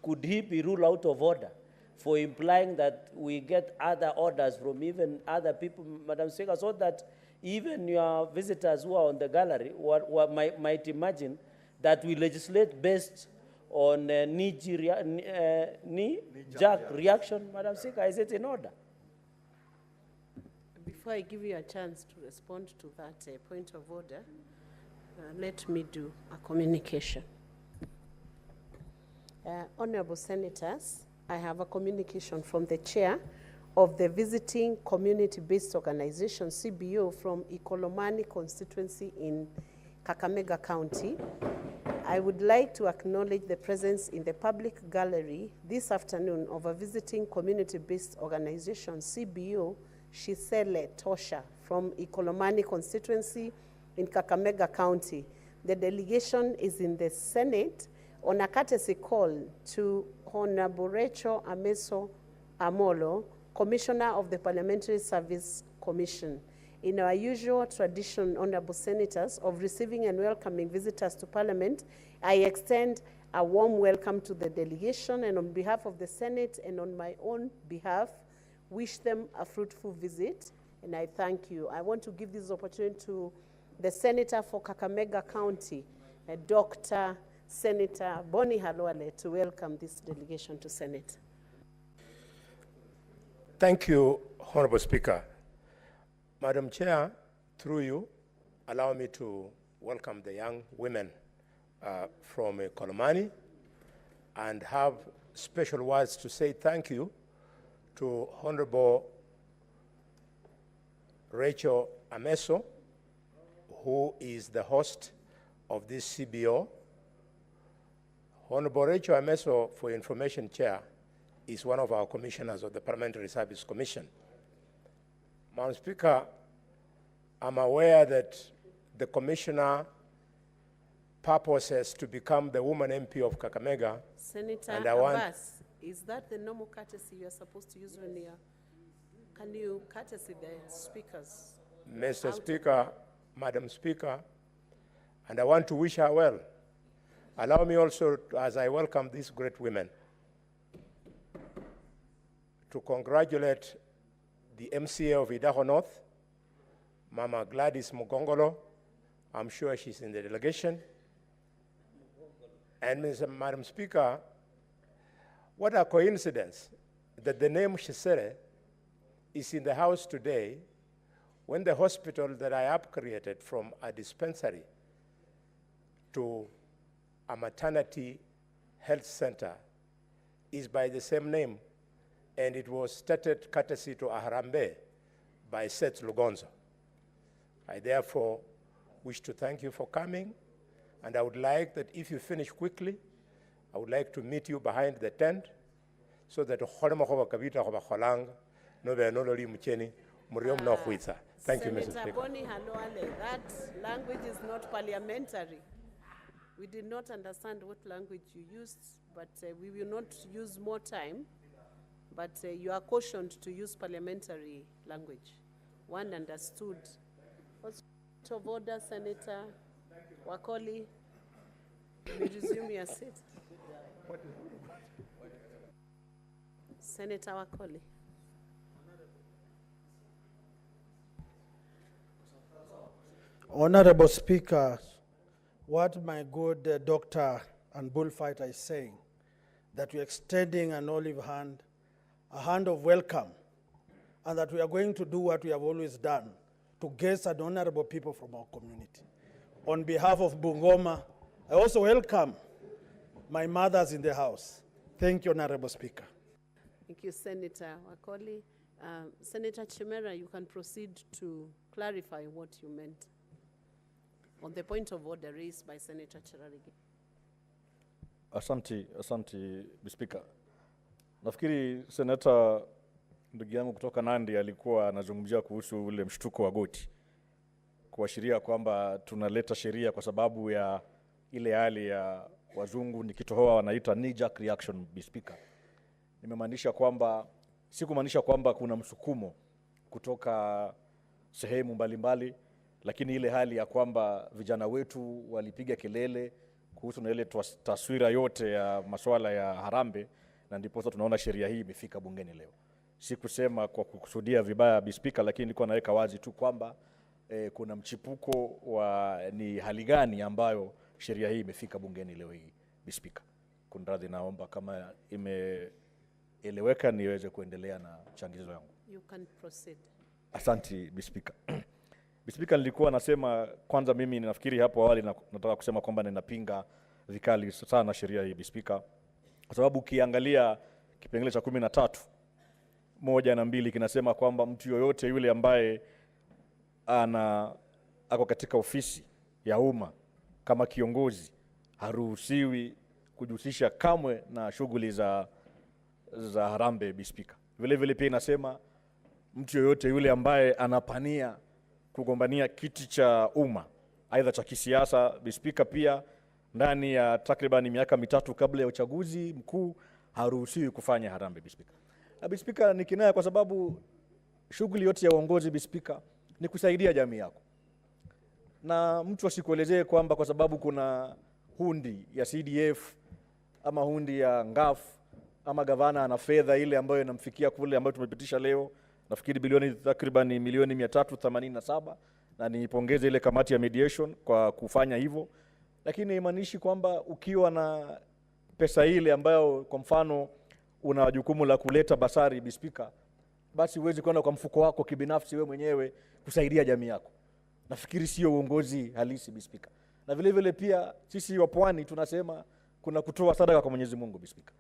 could he be ruled out of order for implying that we get other orders from even other people, Madam Speaker, so that even your visitors who are on the gallery might imagine that we legislate based on knee-jerk reaction, Madam Speaker? Is it in order? Before I give you a chance to respond to that point of order, let me do a communication. Honorable Senators, I have a communication from the chair of the Visiting Community-Based Organization, CBO, from Ikolomani constituency in Kakamega County. I would like to acknowledge the presence in the public gallery this afternoon of a Visiting Community-Based Organization, CBO, Shisele Tosha, from Ikolomani constituency in Kakamega County. The delegation is in the Senate on a courtesy call to Honorable Rachel Ameso Amolo, Commissioner of the Parliamentary Service Commission. In our usual tradition, Honorable Senators, of receiving and welcoming visitors to Parliament, I extend a warm welcome to the delegation, and on behalf of the Senate and on my own behalf, wish them a fruitful visit, and I thank you. I want to give this opportunity to the Senator for Kakamega County, Dr. Senator Bonnie Halwale, to welcome this delegation to Senate. Thank you, Honorable Speaker. Madam Chair, through you, allow me to welcome the young women from Kolomani and have special words to say thank you to Honorable Rachel Ameso, who is the host of this CBO. Honorable Rachel Ameso, for information, Chair, is one of our commissioners of the Parliamentary Service Commission. Madam Speaker, I'm aware that the commissioner purposes to become the woman MP of Kakamega. Senator Abbas, is that the normal courtesy you're supposed to use when you're... Can you courtesy the speakers? Mr. Speaker, Madam Speaker, and I want to wish her well. Allow me also, as I welcome these great women, to congratulate the MCA of Idaho North, Mama Gladys Mugongolo. I'm sure she's in the delegation. And Madam Speaker, what a coincidence that the name Shisele is in the House today when the hospital that I have created from a dispensary to a maternity health center is by the same name, and it was started courtesy to Harambees by Seth Lugonzo. I therefore wish to thank you for coming, and I would like that if you finish quickly, I would like to meet you behind the tent so that thank you, Mr. Speaker. Senator Bonnie Halwale, that language is not parliamentary. We did not understand what language you used, but we will not use more time. But you are cautioned to use parliamentary language. One understood. Point of order, Senator Wakoli. You resume your seat. Senator Wakoli. Honorable Speaker, what my good doctor and bullfighter is saying, that we're extending an olive hand, a hand of welcome, and that we are going to do what we have always done, to guest and honorable people from our community. On behalf of Bungoma, I also welcome my mothers in the House. Thank you, Honorable Speaker. Thank you, Senator Wakoli. Senator Chimera, you can proceed to clarify what you meant on the point of order raised by Senator Cherargei. Asante, Speaker. Nafikiri Senator ndugu yangu kutoka Nandi alikuwa anazungumzia kuhusu ule mshtuko wa goti, kuashiria kwamba tunaleta sheria kwa sababu ya ile hali ya wazungu nikitohoa wanaita knee-jerk reaction, Speaker. Nimemaanisha kwamba, sikumaanisha kwamba kuna msukumo kutoka sehemu mbalimbali, lakini ile hali ya kwamba vijana wetu walipiga kelele kuhusu na ile taswira yote ya masuala ya Harambe, na ndipo sasa tunaona sheria hii imefika bungeni leo. Sikusema kwa kukusudia vibaya Bi Speaker, lakini nilikuwa naweka wazi tu kwamba kuna mchipuko wa ni hali gani ambayo sheria hii imefika bungeni leo hii. Bi Speaker, kunradhi, naomba kama imeeleweka niweze kuendelea na changizo yangu. You can proceed. Asante Bi Speaker. Bi Speaker, nilikuwa nasema kwanza, mimi ninafikiri hapo awali nataka kusema kwamba ninapinga vikali sana sheria hii Bi Speaker, kwa sababu ukiangalia kipengele cha 13 1 na 2 kinasema kwamba mtu yoyote yule ambaye ako katika ofisi ya umma kama kiongozi haruhusiwi kujihusisha kamwe na shughuli za Harambe Bi Speaker. Vile vile pia inasema mtu yoyote yule ambaye anapania kugombania kiti cha umma aidha cha kisiasa Bi Speaker, pia ndani ya takriban miaka 3 kabla ya uchaguzi mkuu haruhusiwi kufanya Harambe Bi Speaker. Na Bi Speaker, ni kinaya kwa sababu shughuli yote ya uongozi Bi Speaker ni kusaidia jamii yako, na mtu asikuelezee kwamba kwa sababu kuna hundi ya CDF ama hundi ya ngaf ama gavana ana fedha ile ambayo inamfikia kule ambayo tumepitisha leo, nafikiri bilioni takriban milioni 387, na niipongeze ile kamati ya mediation kwa kufanya hivyo, lakini imaanishi kwamba ukiwa na pesa ile ambayo kwa mfano una jukumu la kuleta basari Bi Speaker, basi uwezi kwenda kwa mfuko wako kibinafsi wewe mwenyewe kusaidia jamii yako. Nafikiri sio uongozi halisi Bi Speaker. Na vile vile pia sisi wa Pwani tunasema kuna kutoa sadaka kwa Mwenyezi Mungu Bi Speaker.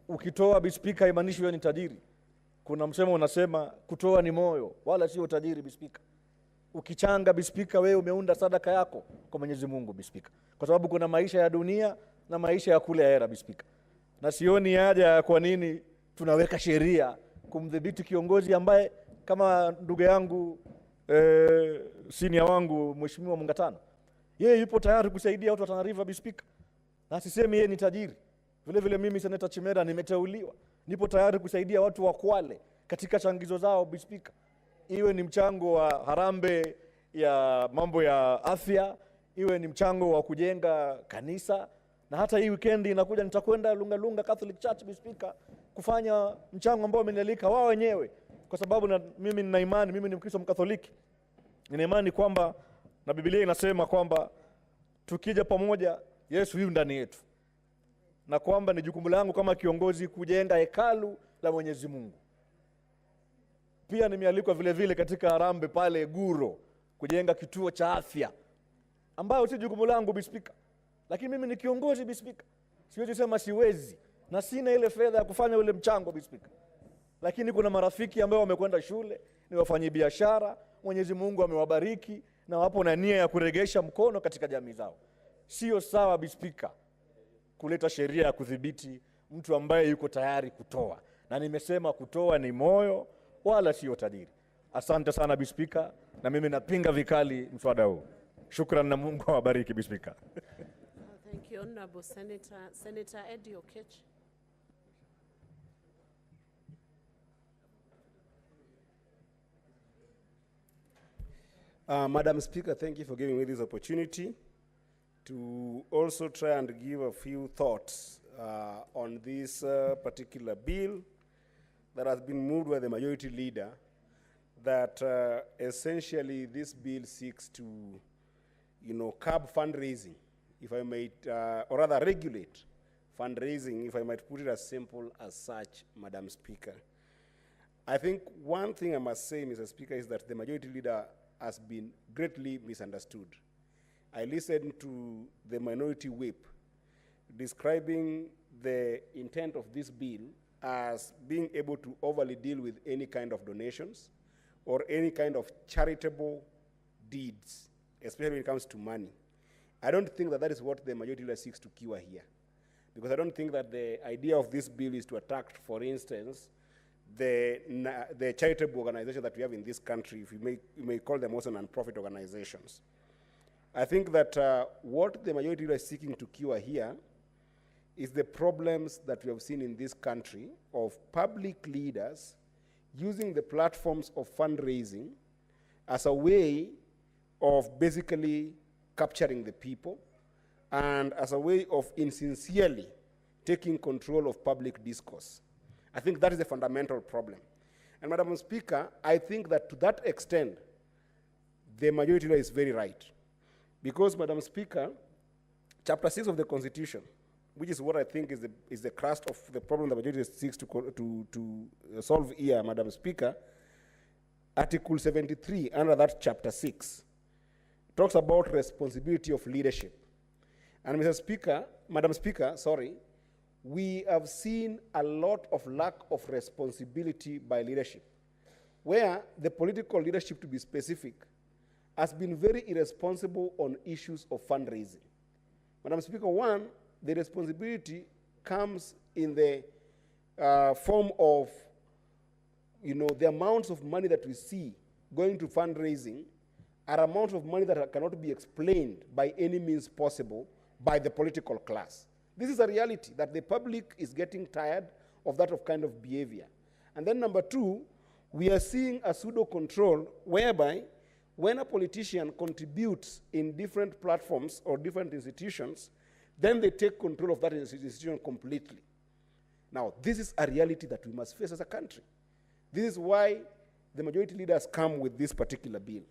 Ukitoa Bi Speaker imaanishi wewe ni tajiri. Kuna msemo unasema kutoa ni moyo wala sio tajiri Bi Speaker. Ukichanga Bi Speaker, wewe umeunda sadaka yako kwa Mwenyezi Mungu Bi Speaker. Kwa sababu kuna maisha ya dunia na maisha ya kule ahera Bi Speaker. Na sioni haja ya kwa nini tunaweka sheria kumdhibiti kiongozi ambaye kama ndugu yangu senior wangu Mheshimiwa Mungatana, yeye yupo tayari kusaidia watu wa Tana River Bi Speaker. Na sisemi yeye ni tajiri. Vile vile mimi Senator Chimera nimeteuliwa, nipo tayari kusaidia watu wa Kwale katika changizo zao Bi Speaker. Iwe ni mchango wa Harambe ya mambo ya afya, iwe ni mchango wa kujenga kanisa, na hata hii weekend inakuja nitakwenda Lungalunga Catholic Church Bi Speaker kufanya mchango ambao wamenialika wao wenyewe, kwa sababu mimi nina imani, mimi ni Mkristo Mkatholiki. Nina imani kwamba na Biblia inasema kwamba tukija pamoja Yesu yu ndani yetu, na kwamba ni jukumu langu kama kiongozi kujenga hekalu la Mwenyezi Mungu. Pia nimealikwa vile vile katika Harambe pale Guro kujenga kituo cha afya ambayo si jukumu langu Bi Speaker, lakini mimi ni kiongozi Bi Speaker. Siwezi sema siwezi na sina ile fedha ya kufanya ule mchango Bi Speaker. Lakini kuna marafiki ambao wamekwenda shule, ni wafanyabiashara, Mwenyezi Mungu amewabariki na wapo na nia ya kuregesha mkono katika jamii zao. Sio sawa Bi Speaker kuleta sheria ya kudhibiti mtu ambaye yuko tayari kutoa. Na nimesema kutoa ni moyo wala sio tajiri. Asante sana Bi Speaker, na mimi napinga vikali mswada huu. Shukrani na Mungu awabariki Bi Speaker. Thank you, Honorable Senator Eddie Okech. Madam Speaker, thank you for giving me this opportunity to also try and give a few thoughts on this particular bill that has been moved by the majority leader, that essentially this bill seeks to, curb fundraising, if I might, or rather regulate fundraising, if I might put it as simple as such, Madam Speaker. I think one thing I must say, Mr. Speaker, is that the majority leader has been greatly misunderstood. I listened to the minority whip describing the intent of this bill as being able to overly deal with any kind of donations or any kind of charitable deeds, especially when it comes to money. I don't think that that is what the majority leader seeks to cure here, because I don't think that the idea of this bill is to attack, for instance, the charitable organizations that we have in this country, if you may call them also non-profit organizations. I think that what the majority is seeking to cure here is the problems that we have seen in this country of public leaders using the platforms of fundraising as a way of basically capturing the people and as a way of insincerely taking control of public discourse. I think that is a fundamental problem. And Madam Speaker, I think that to that extent, the majority leader is very right. Because, Madam Speaker, Chapter 6 of the Constitution, which is what I think is the crust of the problem the majority seeks to solve here, Madam Speaker, Article 73, under that Chapter 6, talks about responsibility of leadership. And Madam Speaker, we have seen a lot of lack of responsibility by leadership, where the political leadership, to be specific, has been very irresponsible on issues of fundraising. Madam Speaker, one, the responsibility comes in the form of, the amounts of money that we see going to fundraising are amounts of money that cannot be explained by any means possible by the political class. This is a reality that the public is getting tired of that kind of behavior. And then number two, we are seeing a pseudo-control whereby when a politician contributes in different platforms or different institutions, then they take control of that institution completely. Now, this is a reality that we must face as a country. This is why the majority leaders come with this particular bill.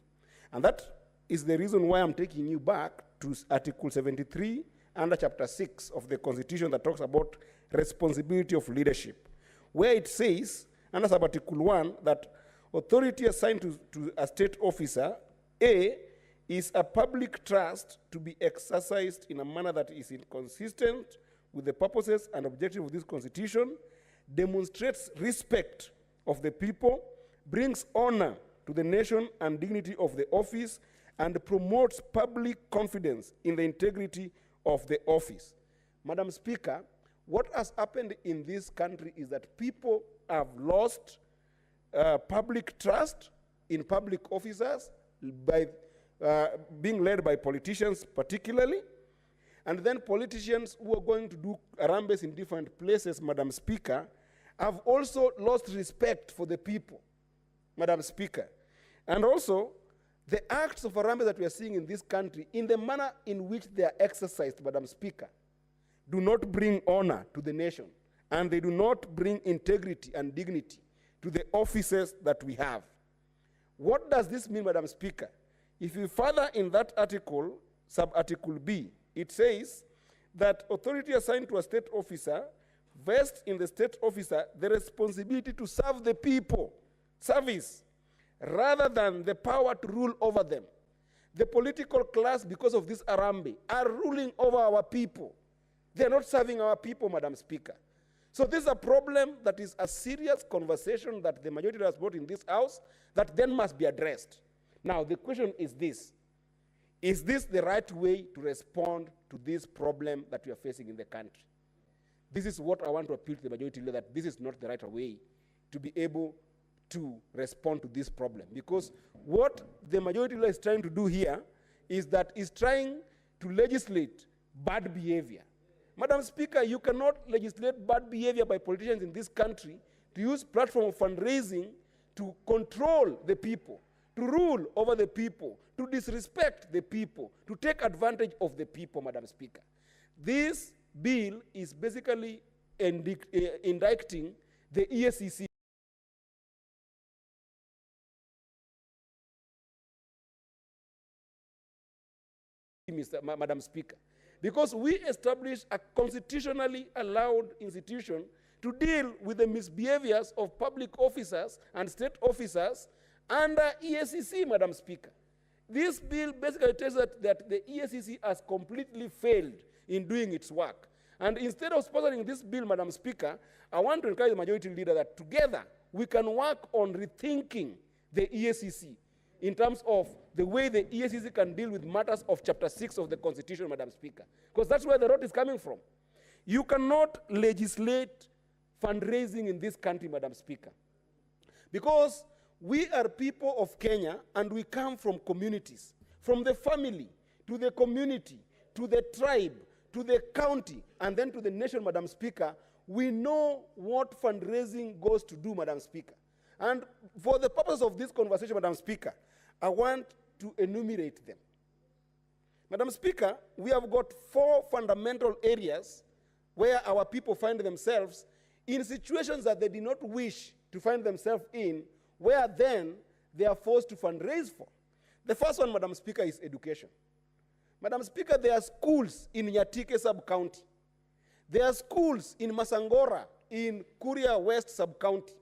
And that is the reason why I'm taking you back to Article 73 under Chapter 6 of the Constitution that talks about responsibility of leadership, where it says, under Sub-Article 1, that authority assigned to a state officer, A, is a public trust to be exercised in a manner that is inconsistent with the purposes and objectives of this Constitution, demonstrates respect of the people, brings honor to the nation and dignity of the office, and promotes public confidence in the integrity of the office. Madam Speaker, what has happened in this country is that people have lost public trust in public officers by being led by politicians particularly, and then politicians who are going to do Harambees in different places, Madam Speaker, have also lost respect for the people, Madam Speaker. And also, the acts of Harambees that we are seeing in this country, in the manner in which they are exercised, Madam Speaker, do not bring honor to the nation, and they do not bring integrity and dignity to the offices that we have. What does this mean, Madam Speaker? If you further in that article, sub-article B, it says that authority assigned to a state officer vests in the state officer the responsibility to serve the people, service, rather than the power to rule over them. The political class, because of this Harambe, are ruling over our people. They are not serving our people, Madam Speaker. So this is a problem that is a serious conversation that the majority has brought in this House that then must be addressed. Now, the question is this. Is this the right way to respond to this problem that we are facing in the country? This is what I want to appeal to the majority leader, that this is not the right way to be able to respond to this problem. Because what the majority leader is trying to do here is that is trying to legislate bad behavior. Madam Speaker, you cannot legislate bad behavior by politicians in this country to use platform of fundraising to control the people, to rule over the people, to disrespect the people, to take advantage of the people, Madam Speaker. This bill is basically indicting the EACC. Madam Speaker, because we established a constitutionally allowed institution to deal with the misbehaviors of public officers and state officers under EACC, Madam Speaker. This bill basically tells us that the EACC has completely failed in doing its work. And instead of sponsoring this bill, Madam Speaker, I want to encourage the majority leader that together we can work on rethinking the EACC in terms of the way the EACC can deal with matters of Chapter 6 of the Constitution, Madam Speaker. Because that's where the rot is coming from. You cannot legislate fundraising in this country, Madam Speaker. Because we are people of Kenya and we come from communities, from the family to the community, to the tribe, to the county, and then to the nation, Madam Speaker. We know what fundraising goes to do, Madam Speaker. And for the purpose of this conversation, Madam Speaker, I want to enumerate them. Madam Speaker, we have got 4 fundamental areas where our people find themselves in situations that they did not wish to find themselves in, where then they are forced to fundraise for. The first one, Madam Speaker, is education. Madam Speaker, there are schools in Nyatike sub-county. There are schools in Masangora, in Kuria West sub-county.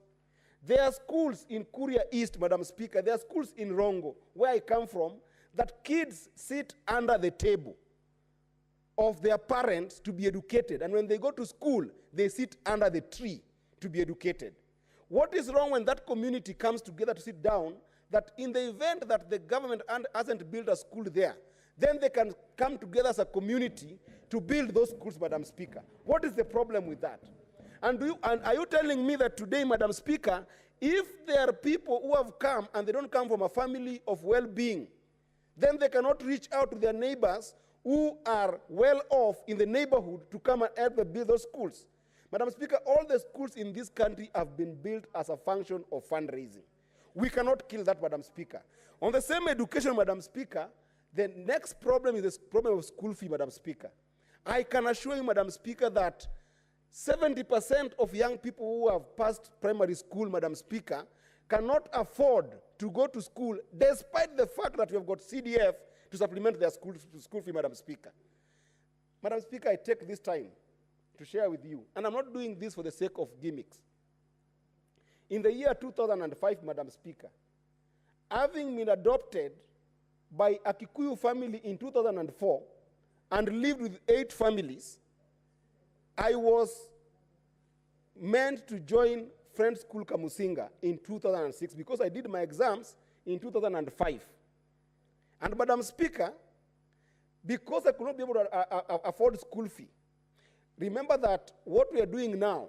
There are schools in Kuria East, Madam Speaker. There are schools in Rongo, where I come from, that kids sit under the table of their parents to be educated. And when they go to school, they sit under the tree to be educated. What is wrong when that community comes together to sit down, that in the event that the government hasn't built a school there, then they can come together as a community to build those schools, Madam Speaker? What is the problem with that? And are you telling me that today, Madam Speaker, if there are people who have come and they don't come from a family of well-being, then they cannot reach out to their neighbors who are well off in the neighborhood to come and help them build those schools? Madam Speaker, all the schools in this country have been built as a function of fundraising. We cannot kill that, Madam Speaker. On the same education, Madam Speaker, the next problem is the problem of school fee, Madam Speaker. I can assure you, Madam Speaker, that 70% of young people who have passed primary school, Madam Speaker, cannot afford to go to school, despite the fact that we have got CDF to supplement their school fee, Madam Speaker. Madam Speaker, I take this time to share with you, and I'm not doing this for the sake of gimmicks. In the year 2005, Madam Speaker, having been adopted by a Kikuyu family in 2004 and lived with 8 families, I was meant to join Friends School Kamusinga in 2006 because I did my exams in 2005. And Madam Speaker, because I could not be able to afford school fee, remember that what we are doing now,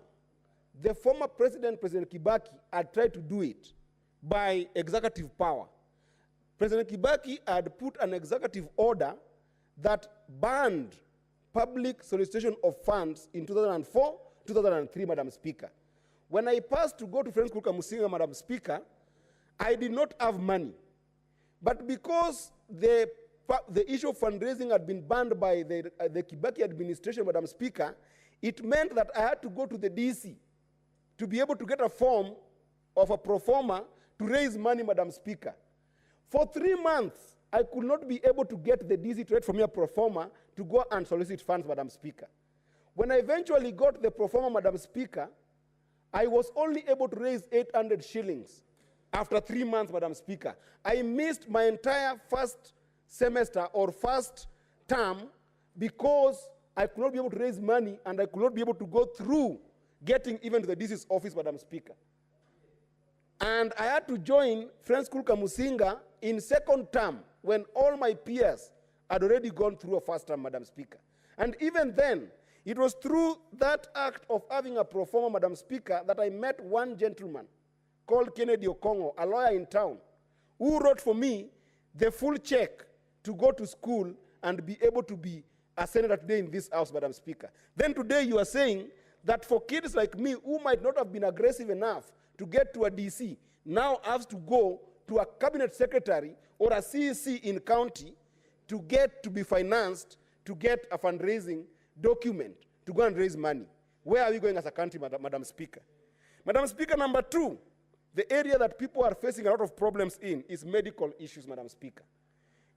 the former President Kibaki, had tried to do it by executive power. President Kibaki had put an executive order that banned public solicitation of funds in 2004, 2003, Madam Speaker. When I passed to go to Friends School Kamusinga, Madam Speaker, I did not have money. But because the issue of fundraising had been banned by the Kibaki administration, Madam Speaker, it meant that I had to go to the DC to be able to get a form of a pro forma to raise money, Madam Speaker. For 3 months, I could not be able to get the DC to write for me a pro forma to go and solicit funds, Madam Speaker. When I eventually got the pro forma, Madam Speaker, I was only able to raise 800 shillings after 3 months, Madam Speaker. I missed my entire first semester or first term because I could not be able to raise money and I could not be able to go through getting even to the DC's office, Madam Speaker. And I had to join Friends School Kamusinga in second term when all my peers had already gone through a first term, Madam Speaker. And even then, it was through that act of having a pro forma, Madam Speaker, that I met one gentleman called Kennedy Okongo, a lawyer in town, who wrote for me the full check to go to school and be able to be a senator today in this house, Madam Speaker. Then today you are saying that for kids like me who might not have been aggressive enough to get to a DC, now have to go to a cabinet secretary or a CEC in county to get to be financed to get a fundraising document to go and raise money. Where are we going as a country, Madam Speaker? Madam Speaker, number 2, the area that people are facing a lot of problems in is medical issues, Madam Speaker.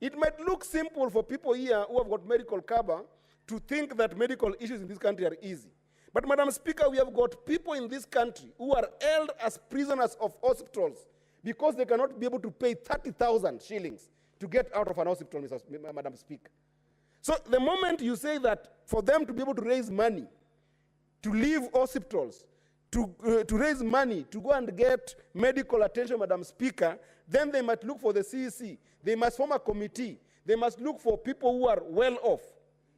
It might look simple for people here who have got medical cover to think that medical issues in this country are easy. But, Madam Speaker, we have got people in this country who are held as prisoners of hospitals because they cannot be able to pay 30,000 shillings to get out of an hospital, Madam Speaker. So the moment you say that for them to be able to raise money, to leave hospitals, to raise money, to go and get medical attention, Madam Speaker, then they must look for the CEC. They must form a committee. They must look for people who are well off.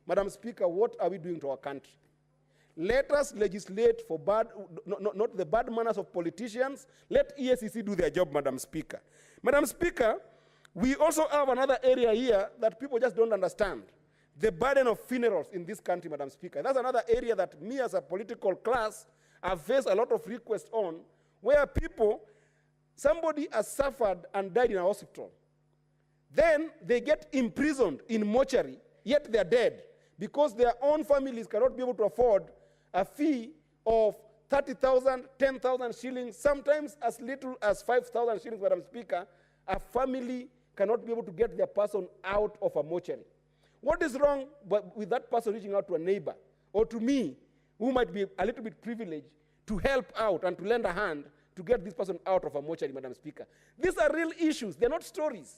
Madam Speaker, what are we doing to our country? Let us legislate for not the bad manners of politicians. Let EACC do their job, Madam Speaker. Madam Speaker, we also have another area here that people just don't understand. The burden of funerals in this country, Madam Speaker. That's another area that me as a political class have faced a lot of requests on, where somebody has suffered and died in a hospital. Then they get imprisoned in mortuary, yet they're dead, because their own families cannot be able to afford a fee of 30,000, 10,000 shillings, sometimes as little as 5,000 shillings, Madam Speaker. A family cannot be able to get their person out of a mortuary. What is wrong with that person reaching out to a neighbor or to me, who might be a little bit privileged, to help out and to lend a hand to get this person out of a mortuary, Madam Speaker? These are real issues. They're not stories.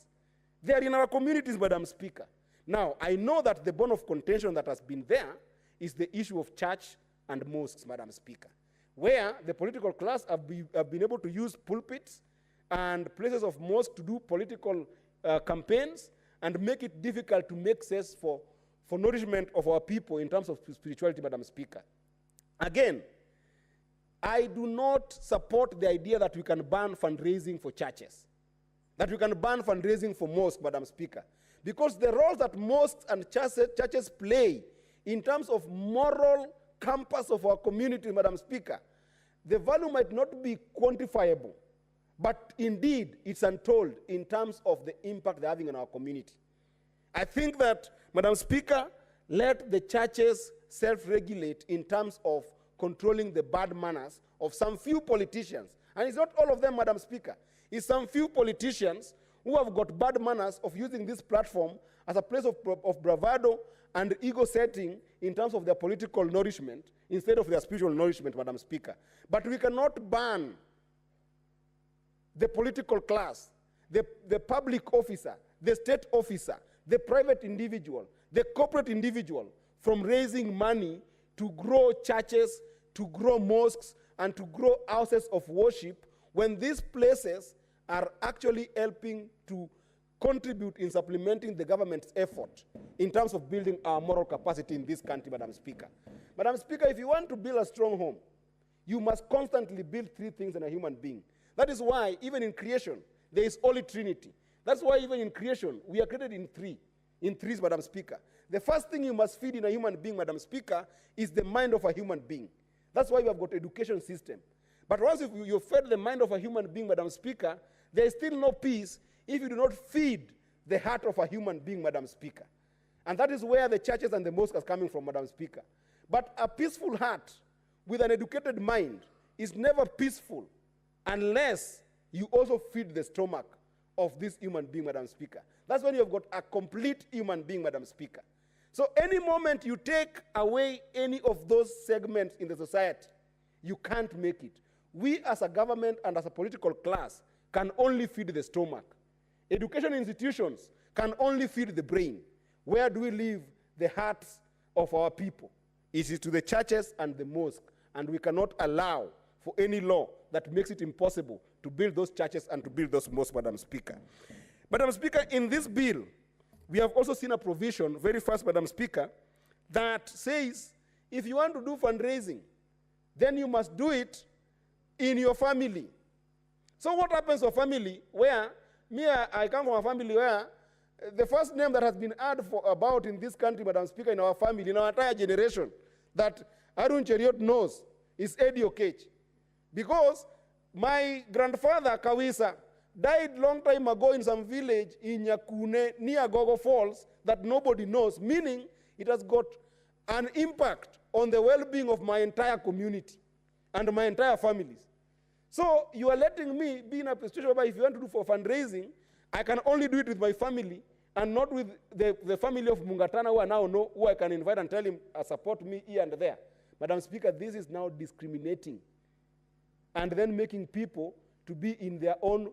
They are in our communities, Madam Speaker. Now, I know that the bone of contention that has been there is the issue of church and mosques, Madam Speaker, where the political class have been able to use pulpits and places of mosque to do political campaigns and make it difficult to make sense for nourishment of our people in terms of spirituality, Madam Speaker. Again, I do not support the idea that we can ban fundraising for churches, that we can ban fundraising for mosques, Madam Speaker, because the role that mosques and churches play in terms of moral compass of our community, Madam Speaker, the value might not be quantifiable, but indeed it's untold in terms of the impact they're having on our community. I think that, Madam Speaker, let the churches self-regulate in terms of controlling the bad manners of some few politicians. And it's not all of them, Madam Speaker. It's some few politicians who have got bad manners of using this platform as a place of bravado and ego setting in terms of their political nourishment instead of their spiritual nourishment, Madam Speaker. But we cannot ban the political class, the public officer, the state officer, the private individual, the corporate individual from raising money to grow churches, to grow mosques, and to grow houses of worship when these places are actually helping to contribute in supplementing the government's effort in terms of building our moral capacity in this country, Madam Speaker. Madam Speaker, if you want to build a strong home, you must constantly build three things in a human being. That is why, even in creation, there is Holy Trinity. That's why even in creation, we are created in threes, Madam Speaker. The first thing you must feed in a human being, Madam Speaker, is the mind of a human being. That's why we have got an education system. But once you fed the mind of a human being, Madam Speaker, there is still no peace if you do not feed the heart of a human being, Madam Speaker. And that is where the churches and the mosques are coming from, Madam Speaker. But a peaceful heart with an educated mind is never peaceful unless you also feed the stomach of this human being, Madam Speaker. That's when you have got a complete human being, Madam Speaker. So any moment you take away any of those segments in the society, you can't make it. We as a government and as a political class can only feed the stomach. Education institutions can only feed the brain. Where do we leave the hearts of our people? It is to the churches and the mosque, and we cannot allow for any law that makes it impossible to build those churches and to build those mosques, Madam Speaker. Madam Speaker, in this bill, we have also seen a provision, very fast, Madam Speaker, that says if you want to do fundraising, then you must do it in your family. So what happens to a family where, I come from a family where the first name that has been heard about in this country, Madam Speaker, in our family, in our entire generation, that Arun Cheriot knows, is Eddie Okech. Because my grandfather, Kawisa, died long time ago in some village in Nyakune, near Gogo Falls, that nobody knows, meaning it has got an impact on the well-being of my entire community and my entire families. So you are letting me be in a situation where if you want to do for fundraising, I can only do it with my family and not with the family of Mungatana who I now know, who I can invite and tell him, support me here and there. Madam Speaker, this is now discriminating and then making people to be in their own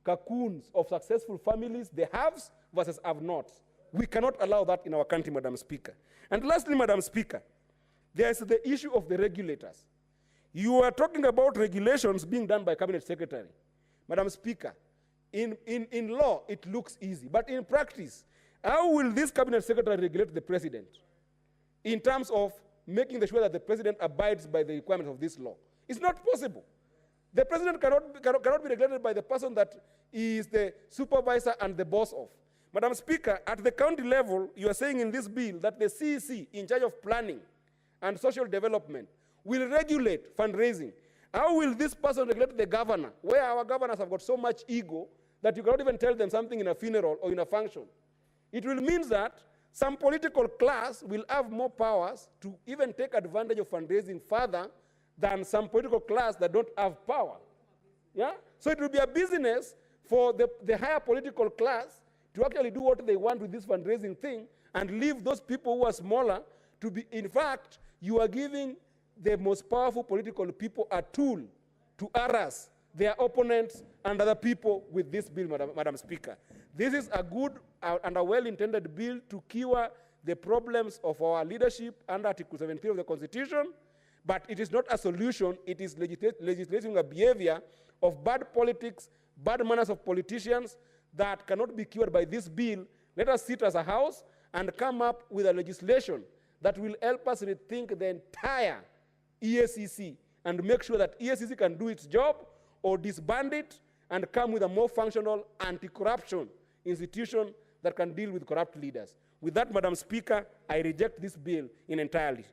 cocoons of successful families, the haves versus have-nots. We cannot allow that in our country, Madam Speaker. And lastly, Madam Speaker, there is the issue of the regulators. You are talking about regulations being done by Cabinet Secretary. Madam Speaker, in law, it looks easy. But in practice, how will this Cabinet Secretary regulate the President in terms of making sure that the President abides by the requirements of this law? It's not possible. The President cannot be regulated by the person that is the supervisor and the boss of. Madam Speaker, at the county level, you are saying in this bill that the CEC, in charge of planning and social development, will regulate fundraising. How will this person regulate the governor, where our governors have got so much ego that you cannot even tell them something in a funeral or in a function. It will mean that some political class will have more powers to even take advantage of fundraising further than some political class that don't have power. Yeah? So it will be a business for the higher political class to actually do what they want with this fundraising thing and leave those people who are smaller to be, in fact, you are giving the most powerful political people a tool to harass their opponents and other people with this bill, Madam Speaker. This is a good and a well-intended bill to cure the problems of our leadership under Article 17 of the Constitution, but it is not a solution. It is legislating a behavior of bad politics, bad manners of politicians that cannot be cured by this bill. Let us sit as a house and come up with a legislation that will help us rethink the entire EACC and make sure that EACC can do its job or disband it and come with a more functional anti-corruption institution that can deal with corrupt leaders. With that, Madam Speaker, I reject this bill in the entirety.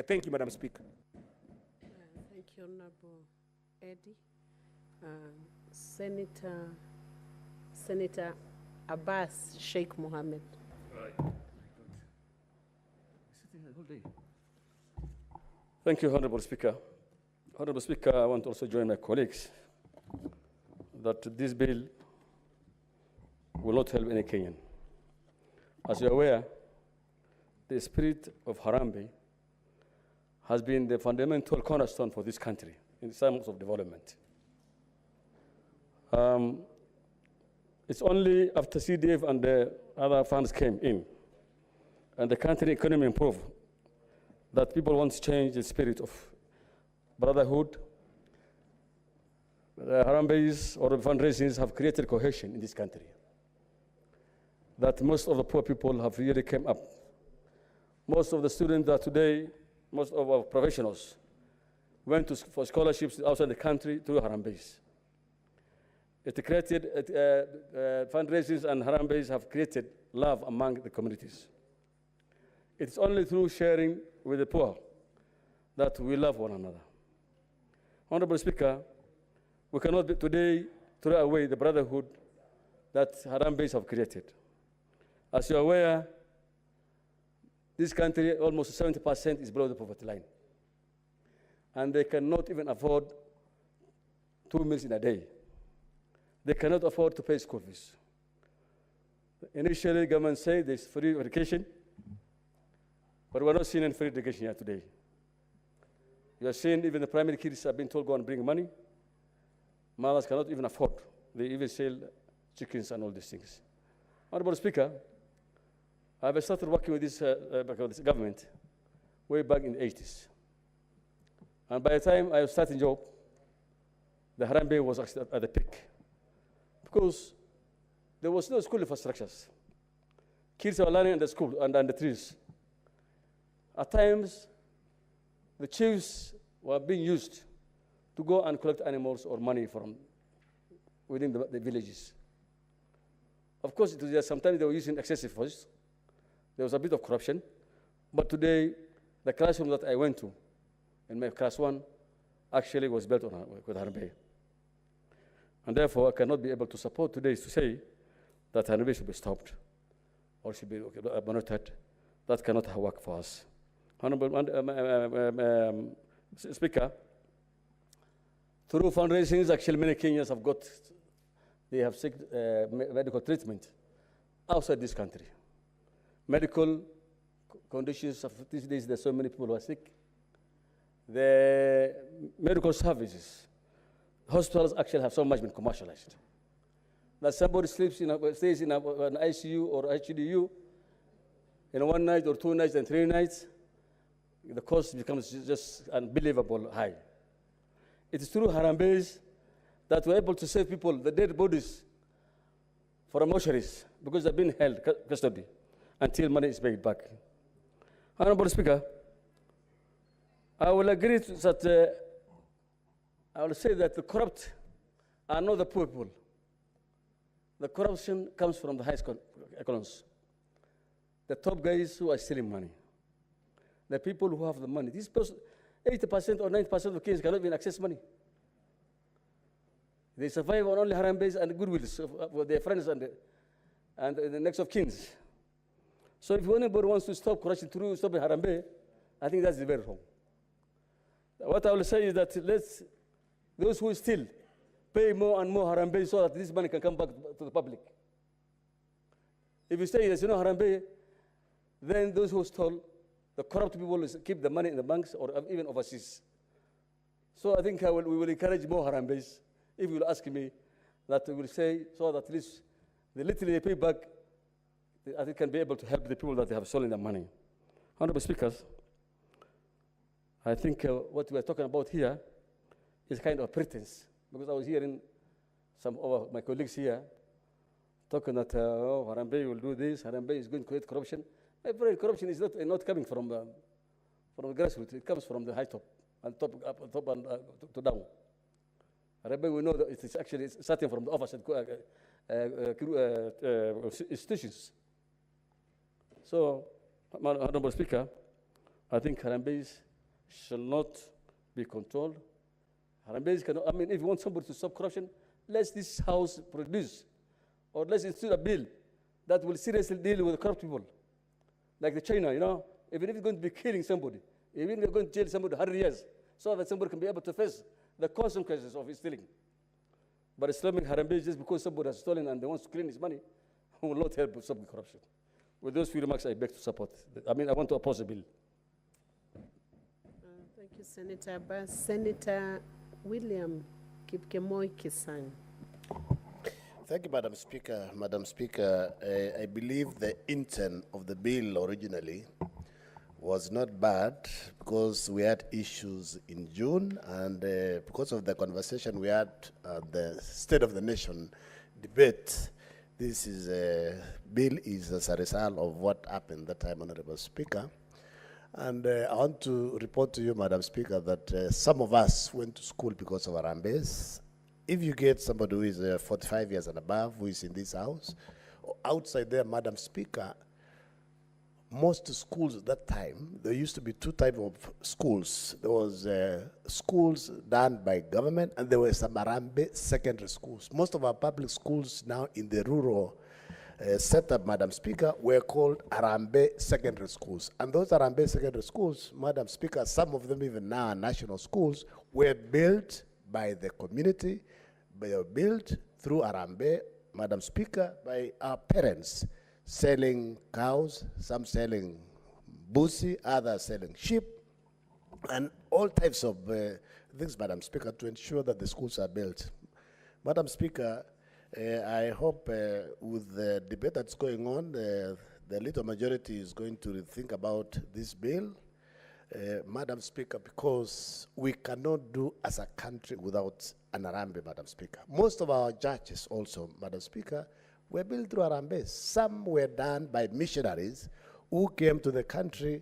Thank you, Madam Speaker. Thank you, Honorable Eddie. Senator Abbas Sheikh Mohammed. Thank you, Honorable Speaker. Honorable Speaker, I want to also join my colleagues that this bill will not help any Kenyan. As you are aware, the spirit of Harambe has been the fundamental cornerstone for this country in terms of development. It's only after CDF and the other funds came in and the country economy improved that people want to change the spirit of brotherhood. The Harambees or the fundraisings have created cohesion in this country. That most of the poor people have really come up. Most of the students that today, most of our professionals went for scholarships outside the country through Harambees. It created, fundraisings and Harambees have created love among the communities. It's only through sharing with the poor that we love one another. Honorable Speaker, we cannot today throw away the brotherhood that Harambees have created. As you are aware, this country, almost 70% is below the poverty line. And they cannot even afford 2 meals in a day. They cannot afford to pay school fees. Initially, government said there's free education, but we're not seeing any free education here today. You are seeing even the primary kids have been told go and bring money. Mothers cannot even afford. They even sell chickens and all these things. Honorable Speaker, I've started working with this government way back in the 80s. And by the time I was starting job, the Harambe was actually at the peak. Because there was no school infrastructures. Kids were learning in the school and under trees. At times, the chiefs were being used to go and collect animals or money from within the villages. Of course, sometimes they were using excessive force. There was a bit of corruption. But today, the classroom that I went to, in my class 1, actually was built with Harambe. And therefore, I cannot be able to support today to say that Harambe should be stopped or should be monitored. That cannot work for us. Honorable Speaker, through fundraisings, actually many Kenyans have sought medical treatment outside this country. Medical conditions of these days, there's so many people who are sick. The medical services, hospitals actually have so much been commercialized. That somebody stays in an ICU or HDU in 1 night or 2 nights and 3 nights, the cost becomes just unbelievable high. It is through Harambees that we're able to save people, the dead bodies, from mortuaries because they've been held custody until money is paid back. Honorable Speaker, I will agree that I will say that the corrupt are not the poor people. The corruption comes from the highest echelons. The top guys who are stealing money. The people who have the money. These 80% or 90% of Kenyans cannot even access money. They survive on only Harambees and goodwills of their friends and the next of kins. So if anybody wants to stop corruption through stopping Harambe, I think that's very wrong. What I will say is that those who still pay more and more Harambe so that this money can come back to the public. If you say there's no Harambe, then those who stole, the corrupt people will keep the money in the banks or even overseas. So I think we will encourage more Harambes. If you will ask me, that we will say so that at least the little they pay back, I think can be able to help the people that they have stolen their money. Honorable Speakers, I think what we are talking about here is kind of pretense, because I was hearing some of my colleagues here talking that Harambe will do this, Harambe is going to create corruption. My friend, corruption is not coming from the grassroots, it comes from the high top, and top and to down. Harambe, we know that it is actually starting from the office institutions. So, Honorable Speaker, I think Harambes shall not be controlled. Harambes cannot, I mean, if you want somebody to stop corruption, let this House produce, or let's institute a bill that will seriously deal with corrupt people. Like the China, you know, even if you're going to be killing somebody, even if you're going to jail somebody 100 years, so that somebody can be able to face the consequences of his stealing. But Islamic Harambe, just because somebody has stolen and they want to clean his money, will not help stop the corruption. With those few remarks, I beg to support. I want to oppose the bill. Thank you, Senator Abbas. Senator William Kipkemoi Kisang. Thank you, Madam Speaker. Madam Speaker, I believe the intent of the bill originally was not bad, because we had issues in June, and because of the conversation we had at the State of the Nation debate, this is bill is as a result of what happened that time, Honorable Speaker. And I want to report to you, Madam Speaker, that some of us went to school because of Harambes. If you get somebody who is 45 years and above, who is in this house, or outside there, Madam Speaker, most schools at that time, there used to be two types of schools. There was schools done by government, and there were some Harambe secondary schools. Most of our public schools now in the rural setup, Madam Speaker, were called Harambe secondary schools. And those Harambe secondary schools, Madam Speaker, some of them even now are national schools, were built by the community, they were built through Harambe, Madam Speaker, by our parents, selling cows, some selling busi, others selling sheep, and all types of things, Madam Speaker, to ensure that the schools are built. Madam Speaker, I hope with the debate that's going on, the little majority is going to think about this bill, Madam Speaker, because we cannot do as a country without an Harambe, Madam Speaker. Most of our judges also, Madam Speaker, were built through Harambes. Some were done by missionaries who came to the country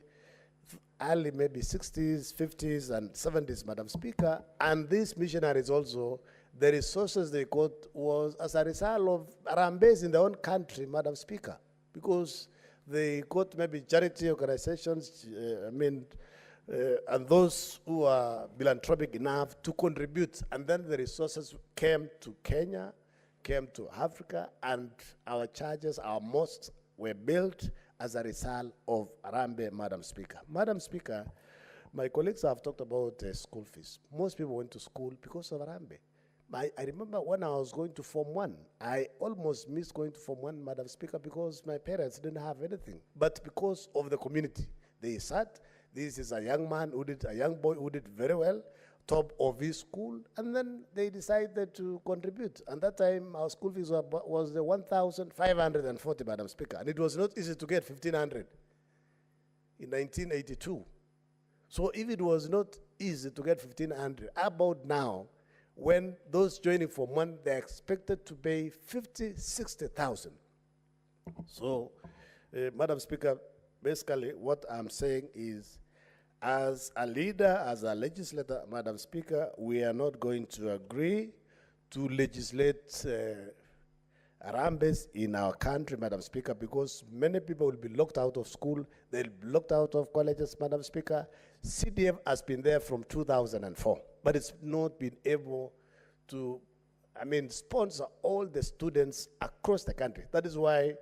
early, maybe 60s, 50s, and 70s, Madam Speaker. And these missionaries also, the resources they got was as a result of Harambes in their own country, Madam Speaker, because they got maybe charity organizations, and those who are philanthropic enough to contribute. And then the resources came to Kenya, came to Africa, and our churches, our mosques were built as a result of Harambe, Madam Speaker. Madam Speaker, my colleagues have talked about school fees. Most people went to school because of Harambe. I remember when I was going to Form 1, I almost missed going to Form 1, Madam Speaker, because my parents didn't have anything. But because of the community, they sat. This is a young man who did, a young boy who did very well, top of his school, and then they decided to contribute. And that time, our school fees was the 1,540, Madam Speaker, and it was not easy to get 1,500 in 1982. So if it was not easy to get 1,500, how about now, when those joining Form 1, they're expected to pay 50, 60,000. So, Madam Speaker, basically what I'm saying is, as a leader, as a legislator, Madam Speaker, we are not going to agree to legislate Harambes in our country, Madam Speaker, because many people will be locked out of school, they'll be locked out of colleges, Madam Speaker. CDF has been there from 2004, but it's not been able to sponsor all the students across the country. That is why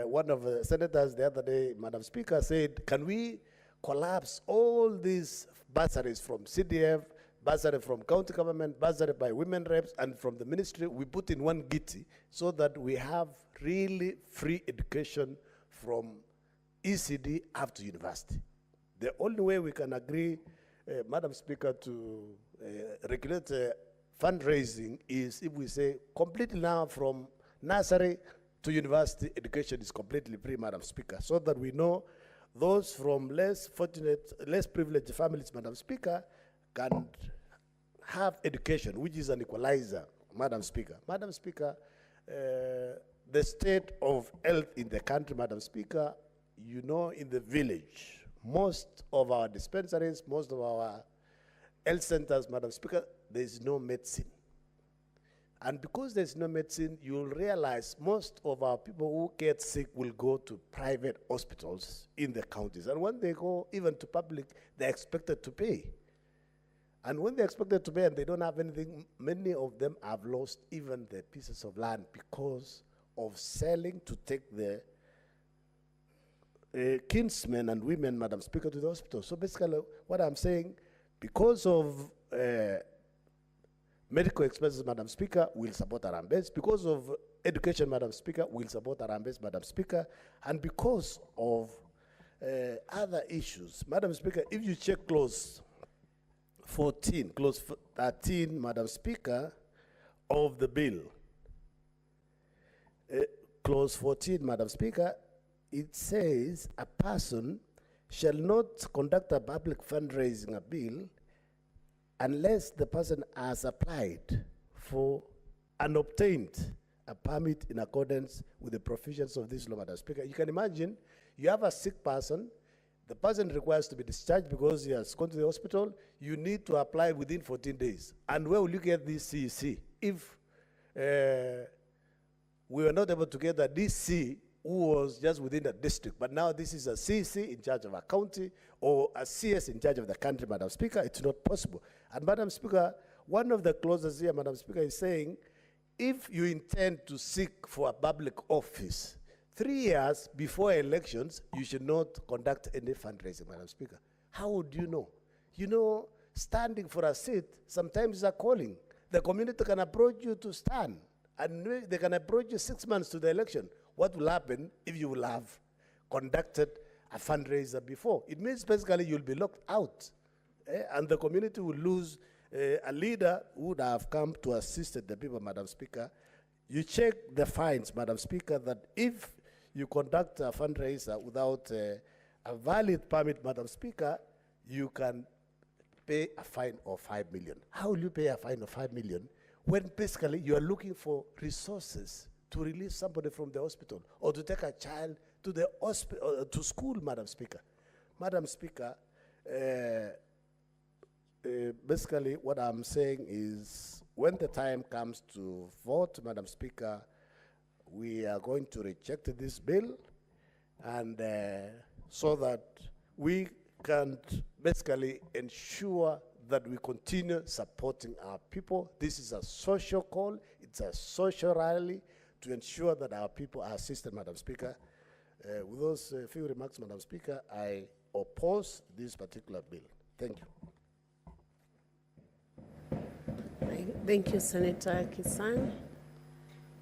one of the senators the other day, Madam Speaker, said, can we collapse all these bursaries from CDF, bursary from county government, bursary by women reps, and from the ministry, we put in one gitty so that we have really free education from ECD up to university. The only way we can agree, Madam Speaker, to regulate fundraising is if we say completely now from nursery to university education is completely free, Madam Speaker, so that we know those from less fortunate, less privileged families, Madam Speaker, can have education, which is an equalizer, Madam Speaker. Madam Speaker, the state of health in the country, Madam Speaker, you know, in the village, most of our dispensaries, most of our health centers, Madam Speaker, there is no medicine. And because there's no medicine, you'll realize most of our people who get sick will go to private hospitals in the counties. And when they go even to public, they're expected to pay. And when they're expected to pay and they don't have anything, many of them have lost even their pieces of land because of selling to take the kinsmen and women, Madam Speaker, to the hospital. So basically, what I'm saying, because of medical expenses, Madam Speaker, we'll support Harambees. Because of education, Madam Speaker, we'll support Harambees, Madam Speaker. And because of other issues, Madam Speaker, if you check clause 14, clause 13, Madam Speaker, of the bill, clause 14, Madam Speaker, it says a person shall not conduct a public fundraising bill unless the person has applied for and obtained a permit in accordance with the provisions of this law, Madam Speaker. You can imagine you have a sick person, the person requires to be discharged because he has gone to the hospital, you need to apply within 14 days. And where will you get this CEC? If we were not able to get a DC who was just within the district, but now this is a CC in charge of a county or a CS in charge of the country, Madam Speaker, it's not possible. And Madam Speaker, one of the clauses here, Madam Speaker, is saying, if you intend to seek for a public office, 3 years before elections, you should not conduct any fundraising, Madam Speaker. How would you know? You know, standing for a seat sometimes is a calling. The community can approach you to stand, and they can approach you 6 months to the election. What will happen if you will have conducted a fundraiser before? It means basically you'll be locked out, and the community will lose a leader who would have come to assist the people, Madam Speaker. You check the fines, Madam Speaker, that if you conduct a fundraiser without a valid permit, Madam Speaker, you can pay a fine of 5 million. How will you pay a fine of 5 million when basically you are looking for resources to release somebody from the hospital or to take a child to the hospital, to school, Madam Speaker? Madam Speaker, basically what I'm saying is when the time comes to vote, Madam Speaker, we are going to reject this bill, and so that we can basically ensure that we continue supporting our people. This is a social call, it's a social rally to ensure that our people are assisted, Madam Speaker. With those few remarks, Madam Speaker, I oppose this particular bill. Thank you. Thank you, Senator Kisang.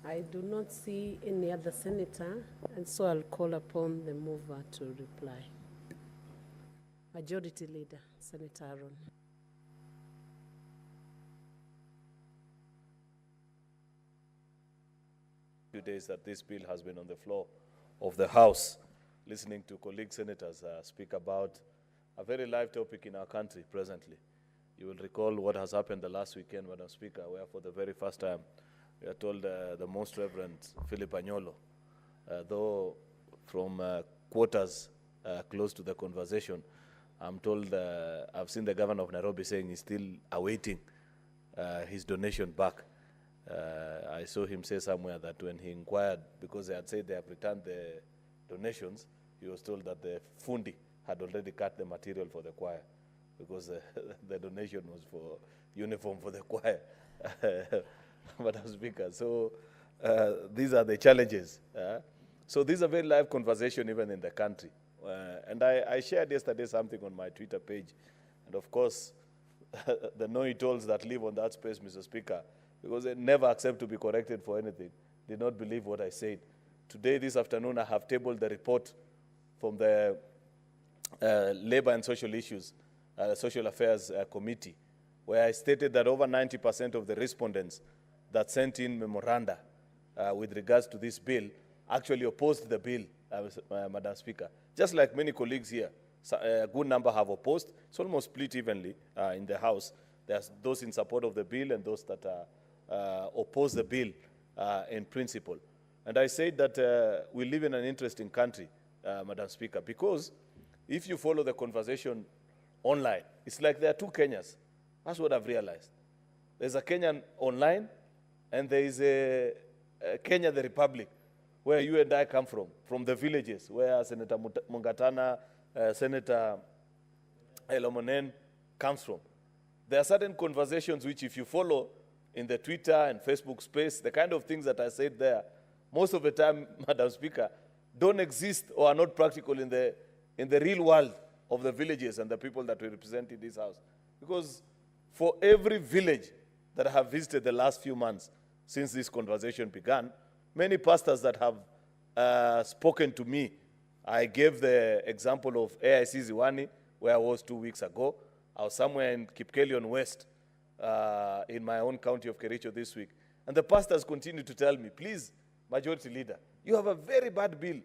I do not see any other senator, and so I'll call upon the mover to reply. Majority Leader, Senator Aaron. 2 days that this bill has been on the floor of the House, listening to colleague senators speak about a very live topic in our country presently. You will recall what has happened the last weekend, Madam Speaker, where for the very first time we are told the Most Reverend Philip Anyolo, though from quarters close to the conversation, I'm told, I've seen the governor of Nairobi saying he's still awaiting his donation back. I saw him say somewhere that when he inquired, because they had said they have returned the donations, he was told that the fundi had already cut the material for the choir, because the donation was for uniform for the choir. Madam Speaker. So these are the challenges. So this is a very live conversation even in the country. And I shared yesterday something on my Twitter page. And of course, the know-it-alls that live on that space, Mr. Speaker, because they never accept to be corrected for anything, did not believe what I said. Today, this afternoon, I have tabled the report from the Labor and Social Issues, Social Affairs Committee, where I stated that over 90% of the respondents that sent in memoranda with regards to this bill actually opposed the bill, Madam Speaker. Just like many colleagues here, a good number have opposed. It's almost split evenly in the House. There's those in support of the bill and those that oppose the bill in principle. And I said that we live in an interesting country, Madam Speaker, because if you follow the conversation online, it's like there are two Kenyas. That's what I've realized. There's a Kenyan online, and there is a Kenya, the Republic, where you and I come from the villages, where Senator Mungatana, Senator Elomonen comes from. There are certain conversations which, if you follow in the Twitter and Facebook space, the kind of things that I said there, most of the time, Madam Speaker, don't exist or are not practical in the real world of the villages and the people that we represent in this House. Because for every village that I have visited the last few months since this conversation began, many pastors that have spoken to me, I gave the example of AIC Ziwani, where I was 2 weeks ago. I was somewhere in Kipkelion West, in my own county of Kericho this week. And the pastors continue to tell me, please, Majority Leader, you have a very bad bill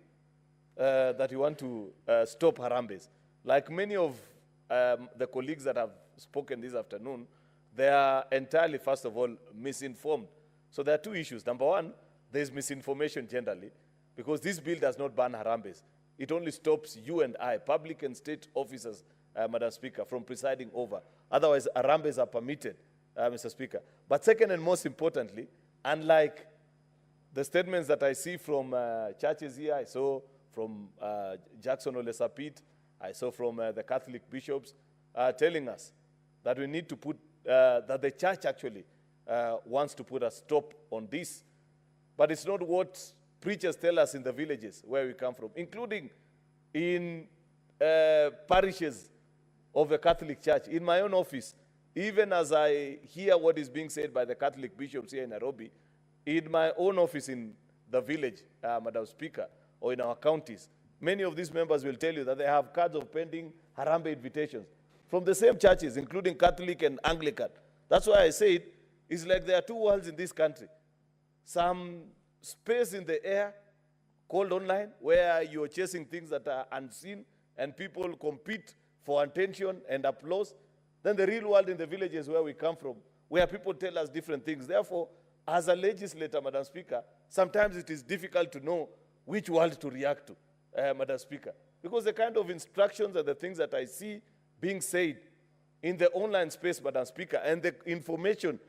that you want to stop Harambees. Like many of the colleagues that have spoken this afternoon, they are entirely, first of all, misinformed. So there are two issues. Number one, there is misinformation generally, because this bill does not ban Harambees. It only stops you and I, public and state officers, Madam Speaker, from presiding over. Otherwise, Harambees are permitted, Mr. Speaker. But second and most importantly, unlike the statements that I see from churches here, I saw from Jackson Olesapit, I saw from the Catholic bishops telling us that we need to put, that the church actually wants to put a stop on this. But it's not what preachers tell us in the villages where we come from, including in parishes of the Catholic Church. In my own office, even as I hear what is being said by the Catholic bishops here in Nairobi, in my own office in the village, Madam Speaker, or in our counties, many of these members will tell you that they have cards of pending Harambe invitations from the same churches, including Catholic and Anglican. That's why I say it's like there are two worlds in this country. Some space in the air called online, where you're chasing things that are unseen and people compete for attention and applause. Then the real world in the villages where we come from, where people tell us different things. Therefore, as a legislator, Madam Speaker, sometimes it is difficult to know which world to react to, Madam Speaker. Because the kind of instructions and the things that I see being said in the online space, Madam Speaker, and the information,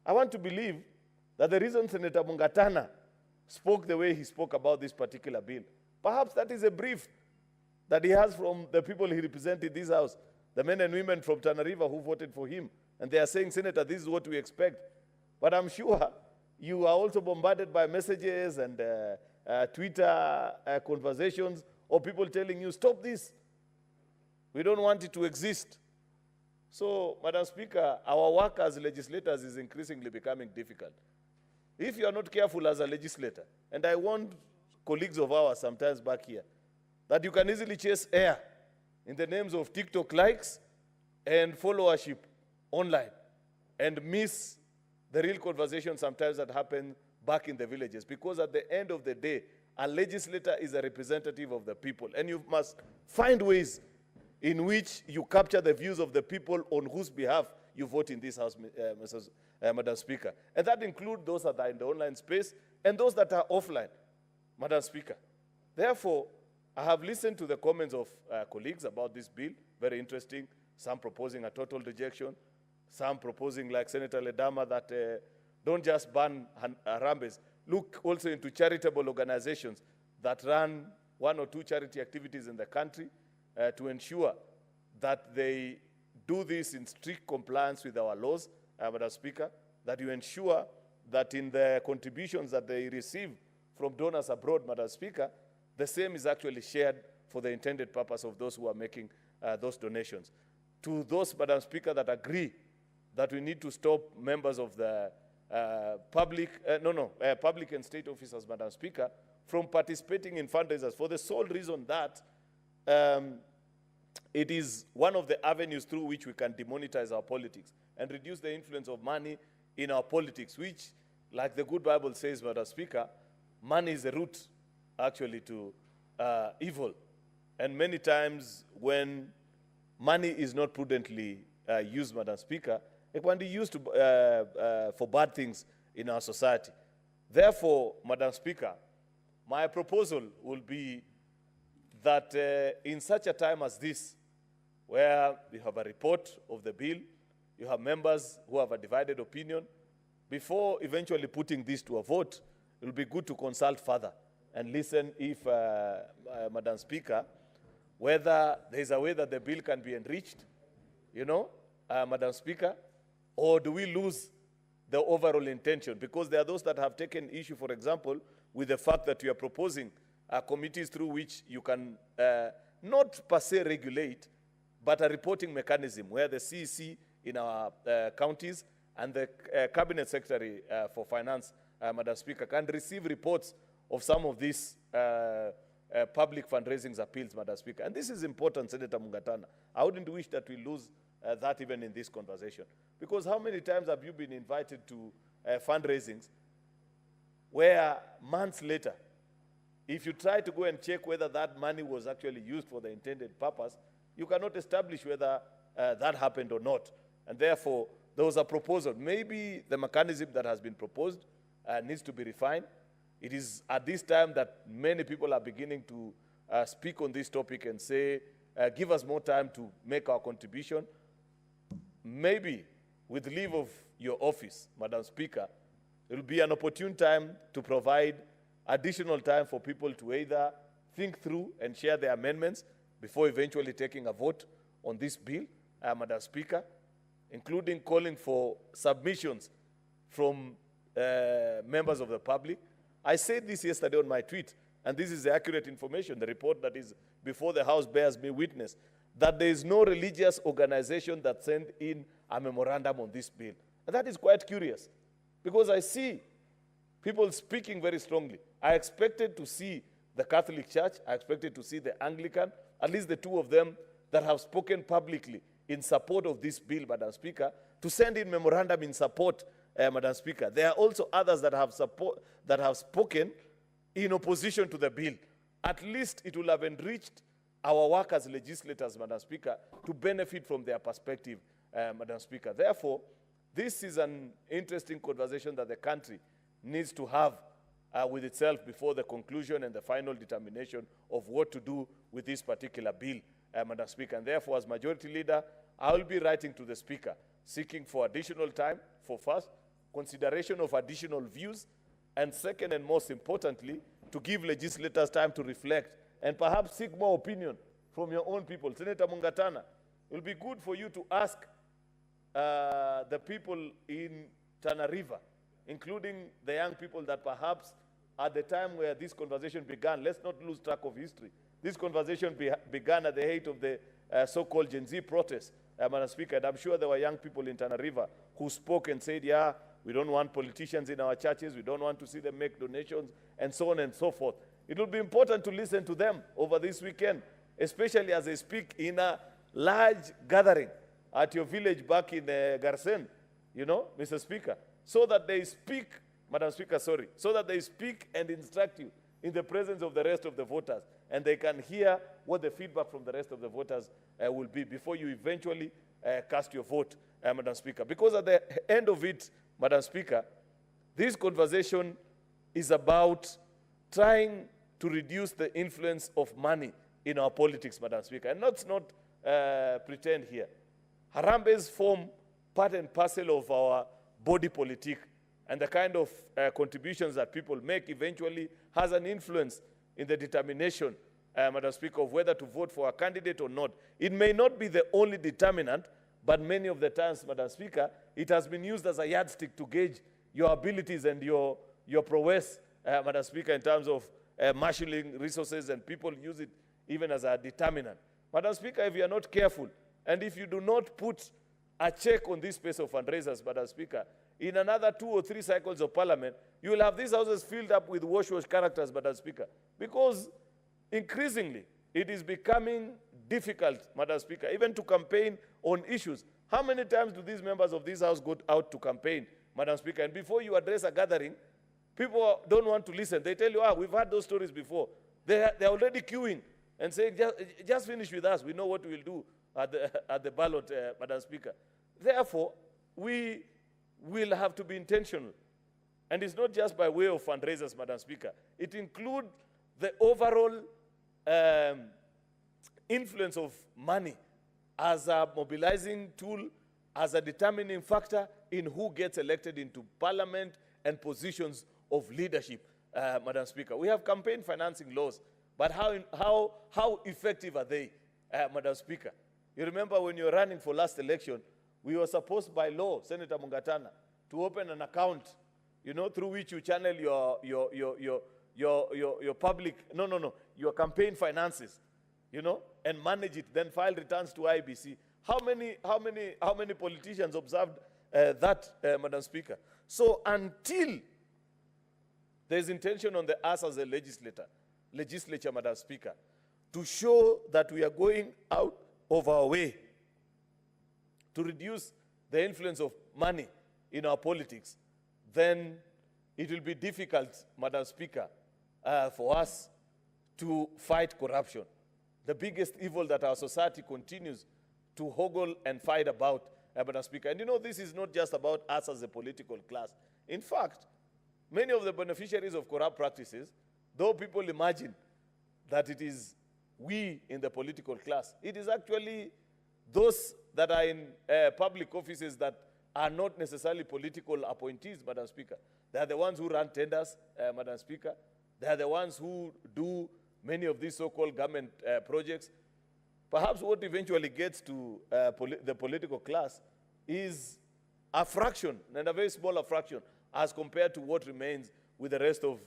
I want to believe that the reason Senator Mungatana spoke the way he spoke about this particular bill, perhaps that is a brief that he has from the people he represented in this House, the men and women from Tana River who voted for him. And they are saying, Senator, this is what we expect. But I'm sure you are also bombarded by messages and Twitter conversations, or people telling you, stop this. We don't want it to exist. So, Madam Speaker, our work as legislators is increasingly becoming difficult. If you are not careful as a legislator, and I warned colleagues of ours sometimes back here, that you can easily chase air in the names of TikTok likes and followership online and miss the real conversation sometimes that happen back in the villages. Because at the end of the day, a legislator is a representative of the people, and you must find ways in which you capture the views of the people on whose behalf you vote in this House, Madam Speaker. And that includes those that are in the online space and those that are offline, Madam Speaker. Therefore, I have listened to the comments of colleagues about this bill, very interesting, some proposing a total rejection, some proposing, like Senator Ledama, that don't just ban Harambees, look also into charitable organizations that run one or two charity activities in the country to ensure that they do this in strict compliance with our laws, Madam Speaker, that you ensure that in the contributions that they receive from donors abroad, Madam Speaker, the same is actually shared for the intended purpose of those who are making those donations. To those, Madam Speaker, that agree that we need to stop members of the public and state officers, Madam Speaker, from participating in fundraisers for the sole reason that it is one of the avenues through which we can demonetize our politics and reduce the influence of money in our politics, which, like the good Bible says, Madam Speaker, money is the root, actually, to evil. And many times when money is not prudently used, Madam Speaker, it can be used for bad things in our society. Therefore, Madam Speaker, my proposal will be that in such a time as this, where you have a report of the bill, you have members who have a divided opinion, before eventually putting this to a vote, it will be good to consult further and listen if, Madam Speaker, whether there is a way that the bill can be enriched, Madam Speaker, or do we lose the overall intention? Because there are those that have taken issue, for example, with the fact that you are proposing committees through which you can not per se regulate, but a reporting mechanism where the CEC in our counties and the Cabinet Secretary for Finance, Madam Speaker, can receive reports of some of these public fundraising appeals, Madam Speaker. And this is important, Senator Mungatana. I wouldn't wish that we lose that even in this conversation. Because how many times have you been invited to fundraisings where months later, if you try to go and check whether that money was actually used for the intended purpose, you cannot establish whether that happened or not. And therefore, there was a proposal. Maybe the mechanism that has been proposed needs to be refined. It is at this time that many people are beginning to speak on this topic and say, give us more time to make our contribution. Maybe, with leave of your office, Madam Speaker, it will be an opportune time to provide additional time for people to either think through and share their amendments before eventually taking a vote on this bill, Madam Speaker, including calling for submissions from members of the public. I said this yesterday on my tweet, and this is the accurate information. The report that is before the House bears me witness that there is no religious organization that sent in a memorandum on this bill. And that is quite curious, because I see people speaking very strongly. I expected to see the Catholic Church, I expected to see the Anglican, at least the two of them that have spoken publicly in support of this bill, Madam Speaker, to send in memorandum in support, Madam Speaker. There are also others that have spoken in opposition to the bill. At least it will have enriched our work as legislators, Madam Speaker, to benefit from their perspective, Madam Speaker. Therefore, this is an interesting conversation that the country needs to have with itself before the conclusion and the final determination of what to do with this particular bill, Madam Speaker. And therefore, as Majority Leader, I will be writing to the Speaker, seeking for additional time for first, consideration of additional views, and second and most importantly, to give legislators time to reflect and perhaps seek more opinion from your own people. Senator Mungatana, it will be good for you to ask the people in Tana River, including the young people that perhaps at the time where this conversation began, let's not lose track of history. This conversation began at the height of the so-called Gen Z protests, Madam Speaker, and I'm sure there were young people in Tana River who spoke and said, yeah, we don't want politicians in our churches, we don't want to see them make donations, and so on and so forth. It will be important to listen to them over this weekend, especially as they speak in a large gathering at your village back in Garsen, Mr. Speaker, so that they speak, Madam Speaker, sorry, so that they speak and instruct you in the presence of the rest of the voters, and they can hear what the feedback from the rest of the voters will be before you eventually cast your vote, Madam Speaker. Because at the end of it, Madam Speaker, this conversation is about trying to reduce the influence of money in our politics, Madam Speaker. And let's not pretend here. Harambees form part and parcel of our body politic, and the kind of contributions that people make eventually has an influence in the determination, Madam Speaker, of whether to vote for a candidate or not. It may not be the only determinant, but many of the times, Madam Speaker, it has been used as a yardstick to gauge your abilities and your prowess, Madam Speaker, in terms of marshalling resources, and people use it even as a determinant. Madam Speaker, if you are not careful, and if you do not put a check on this space of fundraisers, Madam Speaker, in another 2 or 3 cycles of Parliament, you will have these houses filled up with wash-wash characters, Madam Speaker, because increasingly it is becoming difficult, Madam Speaker, even to campaign on issues. How many times do these members of this House go out to campaign, Madam Speaker, and before you address a gathering, people don't want to listen. They tell you, we've had those stories before. They're already queuing and saying, just finish with us. We know what we'll do at the ballot, Madam Speaker. Therefore, we will have to be intentional. And it's not just by way of fundraisers, Madam Speaker. It includes the overall influence of money as a mobilizing tool, as a determining factor in who gets elected into Parliament and positions of leadership, Madam Speaker. We have campaign financing laws, but how effective are they, Madam Speaker? You remember when you were running for last election, we were supposed by law, Senator Mungatana, to open an account, through which you channel your public, your campaign finances, and manage it, then file returns to IBC. How many politicians observed that, Madam Speaker? So until there's intention on us as a legislature, Madam Speaker, to show that we are going out of our way to reduce the influence of money in our politics, then it will be difficult, Madam Speaker, for us to fight corruption. The biggest evil that our society continues to hoggle and fight about, Madam Speaker. And this is not just about us as a political class. In fact, many of the beneficiaries of corrupt practices, though people imagine that it is we in the political class, it is actually those that are in public offices that are not necessarily political appointees, Madam Speaker. They are the ones who run tenders, Madam Speaker. They are the ones who do many of these so-called government projects. Perhaps what eventually gets to the political class is a fraction, and a very small fraction, as compared to what remains with the rest of.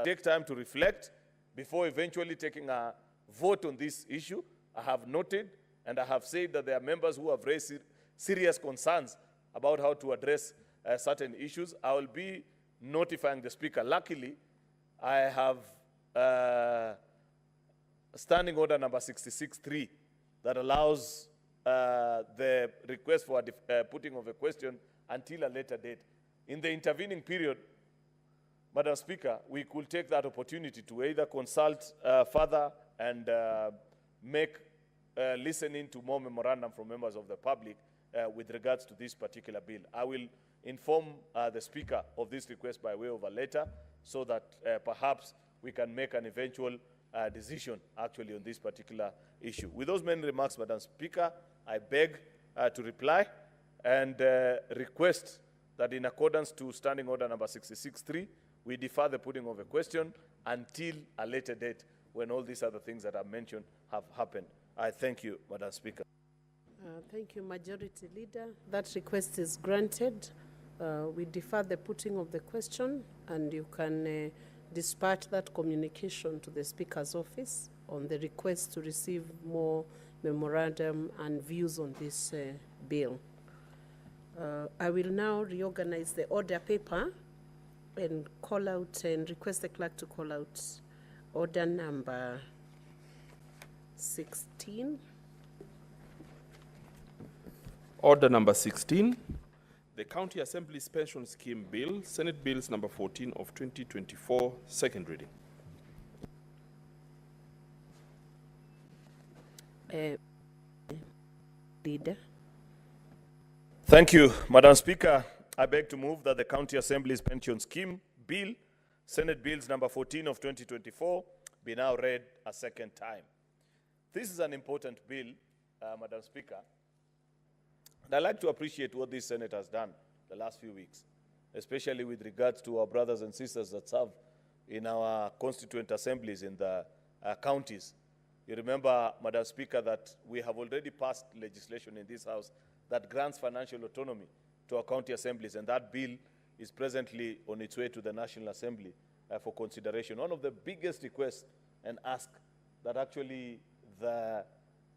Take time to reflect before eventually taking a vote on this issue. I have noted and I have said that there are members who have raised serious concerns about how to address certain issues. I will be notifying the Speaker. Luckily, I have Standing Order number 66.3 that allows the request for putting of a question until a later date. In the intervening period, Madam Speaker, we could take that opportunity to either consult further and make listening to more memorandum from members of the public with regards to this particular bill. I will inform the Speaker of this request by way of a letter so that perhaps we can make an eventual decision actually on this particular issue. With those many remarks, Madam Speaker, I beg to reply and request that in accordance to Standing Order number 66.3, we defer the putting of a question until a later date when all these other things that I mentioned have happened. I thank you, Madam Speaker. Thank you, Majority Leader. That request is granted. We defer the putting of the question, and you can dispatch that communication to the Speaker's office on the request to receive more memorandum and views on this bill. I will now reorganize the order paper and call out and request the clerk to call out order number 16. Order number 16, the County Assembly's Pension Scheme Bill, Senate Bills number 14 of 2024, second reading. Leader. Thank you, Madam Speaker. I beg to move that the County Assembly's Pension Scheme Bill, Senate Bills number 14 of 2024, be now read a second time. This is an important bill, Madam Speaker. And I'd like to appreciate what this Senate has done the last few weeks, especially with regards to our brothers and sisters that serve in our constituent assemblies in the counties. You remember, Madam Speaker, that we have already passed legislation in this House that grants financial autonomy to our county assemblies, and that bill is presently on its way to the National Assembly for consideration. One of the biggest requests and asks that actually the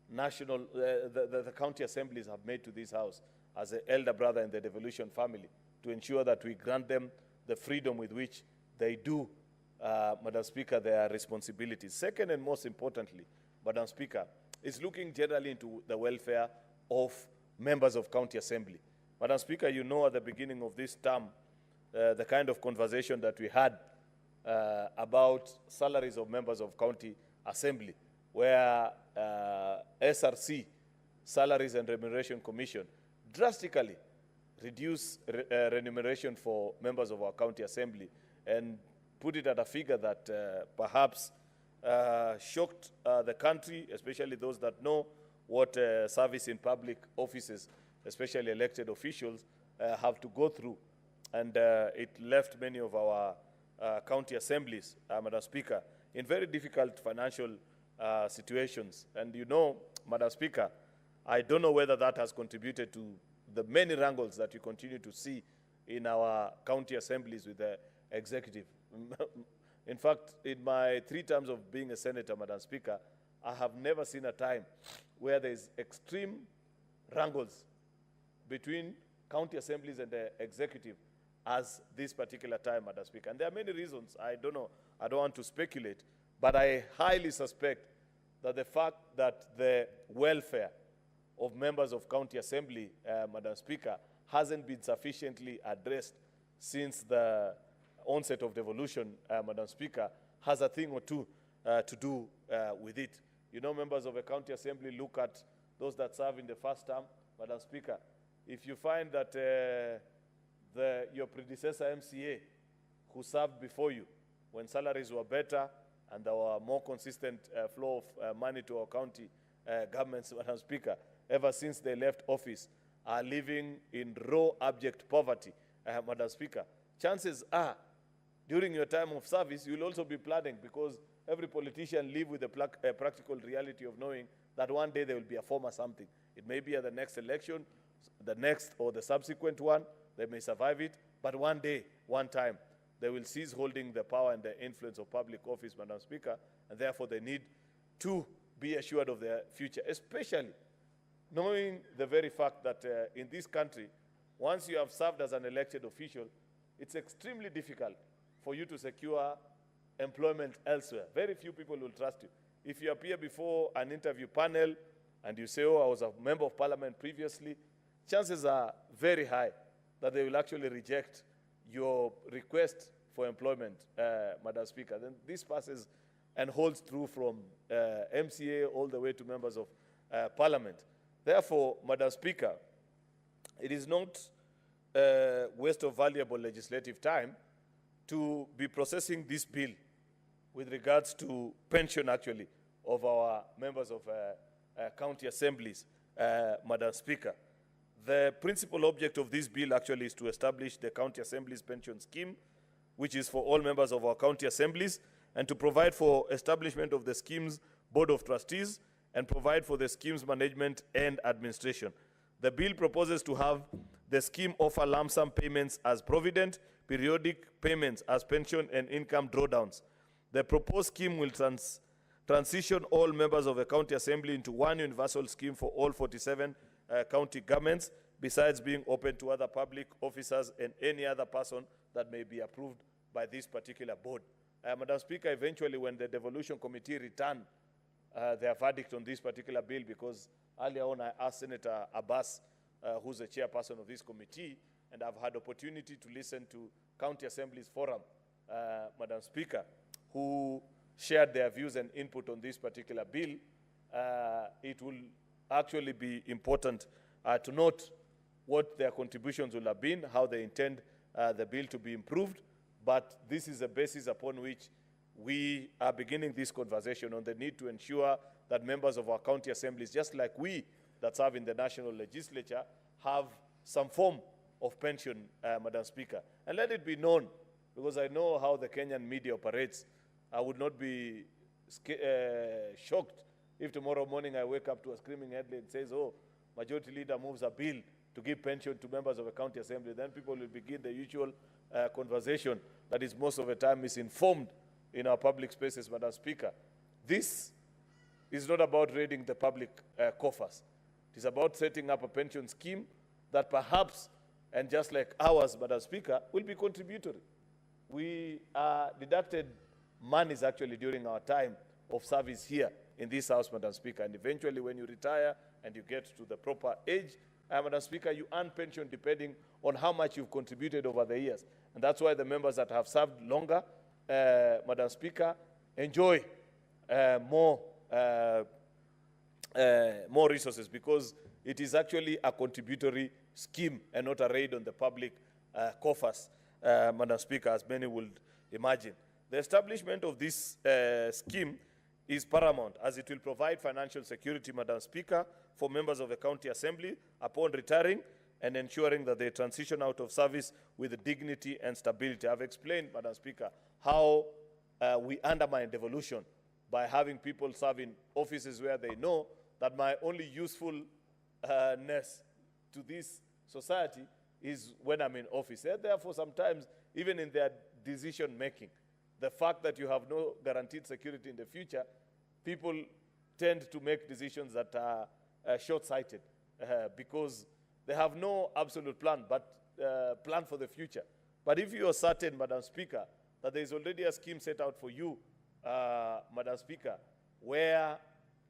the county assemblies have made to this House as an elder brother in the devolution family, to ensure that we grant them the freedom with which they do, Madam Speaker, their responsibilities. Second, and most importantly, Madam Speaker, is looking generally into the welfare of members of county assembly. Madam Speaker, you know at the beginning of this term, the kind of conversation that we had about salaries of members of county assembly, where SRC, Salaries and Remuneration Commission, drastically reduce remuneration for members of our county assembly and put it at a figure that perhaps shocked the country, especially those that know what service in public offices, especially elected officials, have to go through. And it left many of our county assemblies, Madam Speaker, in very difficult financial situations. And you know, Madam Speaker, I don't know whether that has contributed to the many wrangles that you continue to see in our county assemblies with the executive. In fact, in my 3 terms of being a senator, Madam Speaker, I have never seen a time where there is extreme wrangles between county assemblies and the executive as this particular time, Madam Speaker. And there are many reasons. I don't know. I don't want to speculate. But I highly suspect that the fact that the welfare of members of county assembly, Madam Speaker, hasn't been sufficiently addressed since the onset of devolution, Madam Speaker, has a thing or two to do with it. You know, members of a county assembly look at those that serve in the first term, Madam Speaker. If you find that your predecessor MCA who served before you, when salaries were better and there were more consistent flow of money to our county governments, Madam Speaker, ever since they left office, are living in raw abject poverty, Madam Speaker. Chances are, during your time of service, you'll also be planning, because every politician lives with the practical reality of knowing that one day there will be a former something. It may be at the next election, the next or the subsequent one, they may survive it, but one day, one time, they will cease holding the power and the influence of public office, Madam Speaker, and therefore they need to be assured of their future, especially knowing the very fact that in this country, once you have served as an elected official, it's extremely difficult for you to secure employment elsewhere. Very few people will trust you. If you appear before an interview panel and you say, oh, I was a member of parliament previously, chances are very high that they will actually reject your request for employment, Madam Speaker. Then this passes and holds true from MCA all the way to members of parliament. Therefore, Madam Speaker, it is not a waste of valuable legislative time to be processing this bill with regards to pension, actually, of our members of county assemblies, Madam Speaker. The principal object of this bill actually is to establish the county assemblies pension scheme, which is for all members of our county assemblies, and to provide for establishment of the scheme's board of trustees and provide for the scheme's management and administration. The bill proposes to have the scheme offer lump sum payments as provident, periodic payments as pension and income drawdowns. The proposed scheme will transition all members of a county assembly into one universal scheme for all 47 county governments, besides being open to other public officers and any other person that may be approved by this particular board. Madam Speaker, eventually when the devolution committee return their verdict on this particular bill, because earlier on I asked Senator Abbas, who's the chairperson of this committee, and I've had opportunity to listen to County Assemblies Forum, Madam Speaker, who shared their views and input on this particular bill. It will actually be important to note what their contributions will have been, how they intend the bill to be improved, but this is the basis upon which we are beginning this conversation on the need to ensure that members of our county assemblies, just like we that serve in the national legislature, have some form of pension, Madam Speaker. And let it be known, because I know how the Kenyan media operates, I would not be shocked if tomorrow morning I wake up to a screaming headline that says, oh, Majority Leader moves a bill to give pension to members of a county assembly, then people will begin the usual conversation that is most of the time misinformed in our public spaces, Madam Speaker. This is not about raiding the public coffers. It is about setting up a pension scheme that perhaps, and just like ours, Madam Speaker, will be contributory. We deducted monies actually during our time of service here in this house, Madam Speaker, and eventually when you retire and you get to the proper age, Madam Speaker, you earn pension depending on how much you've contributed over the years. And that's why the members that have served longer, Madam Speaker, enjoy more resources, because it is actually a contributory scheme and not a raid on the public coffers, Madam Speaker, as many would imagine. The establishment of this scheme is paramount, as it will provide financial security, Madam Speaker, for members of the County Assembly upon retiring, and ensuring that they transition out of service with dignity and stability. I've explained, Madam Speaker, how we undermine devolution by having people serve in offices where they know that my only usefulness to this society is when I'm in office. And therefore, sometimes, even in their decision-making, the fact that you have no guaranteed security in the future, people tend to make decisions that are short-sighted because they have no absolute plan, but plan for the future. But if you are certain, Madam Speaker, that there is already a scheme set out for you, Madam Speaker, where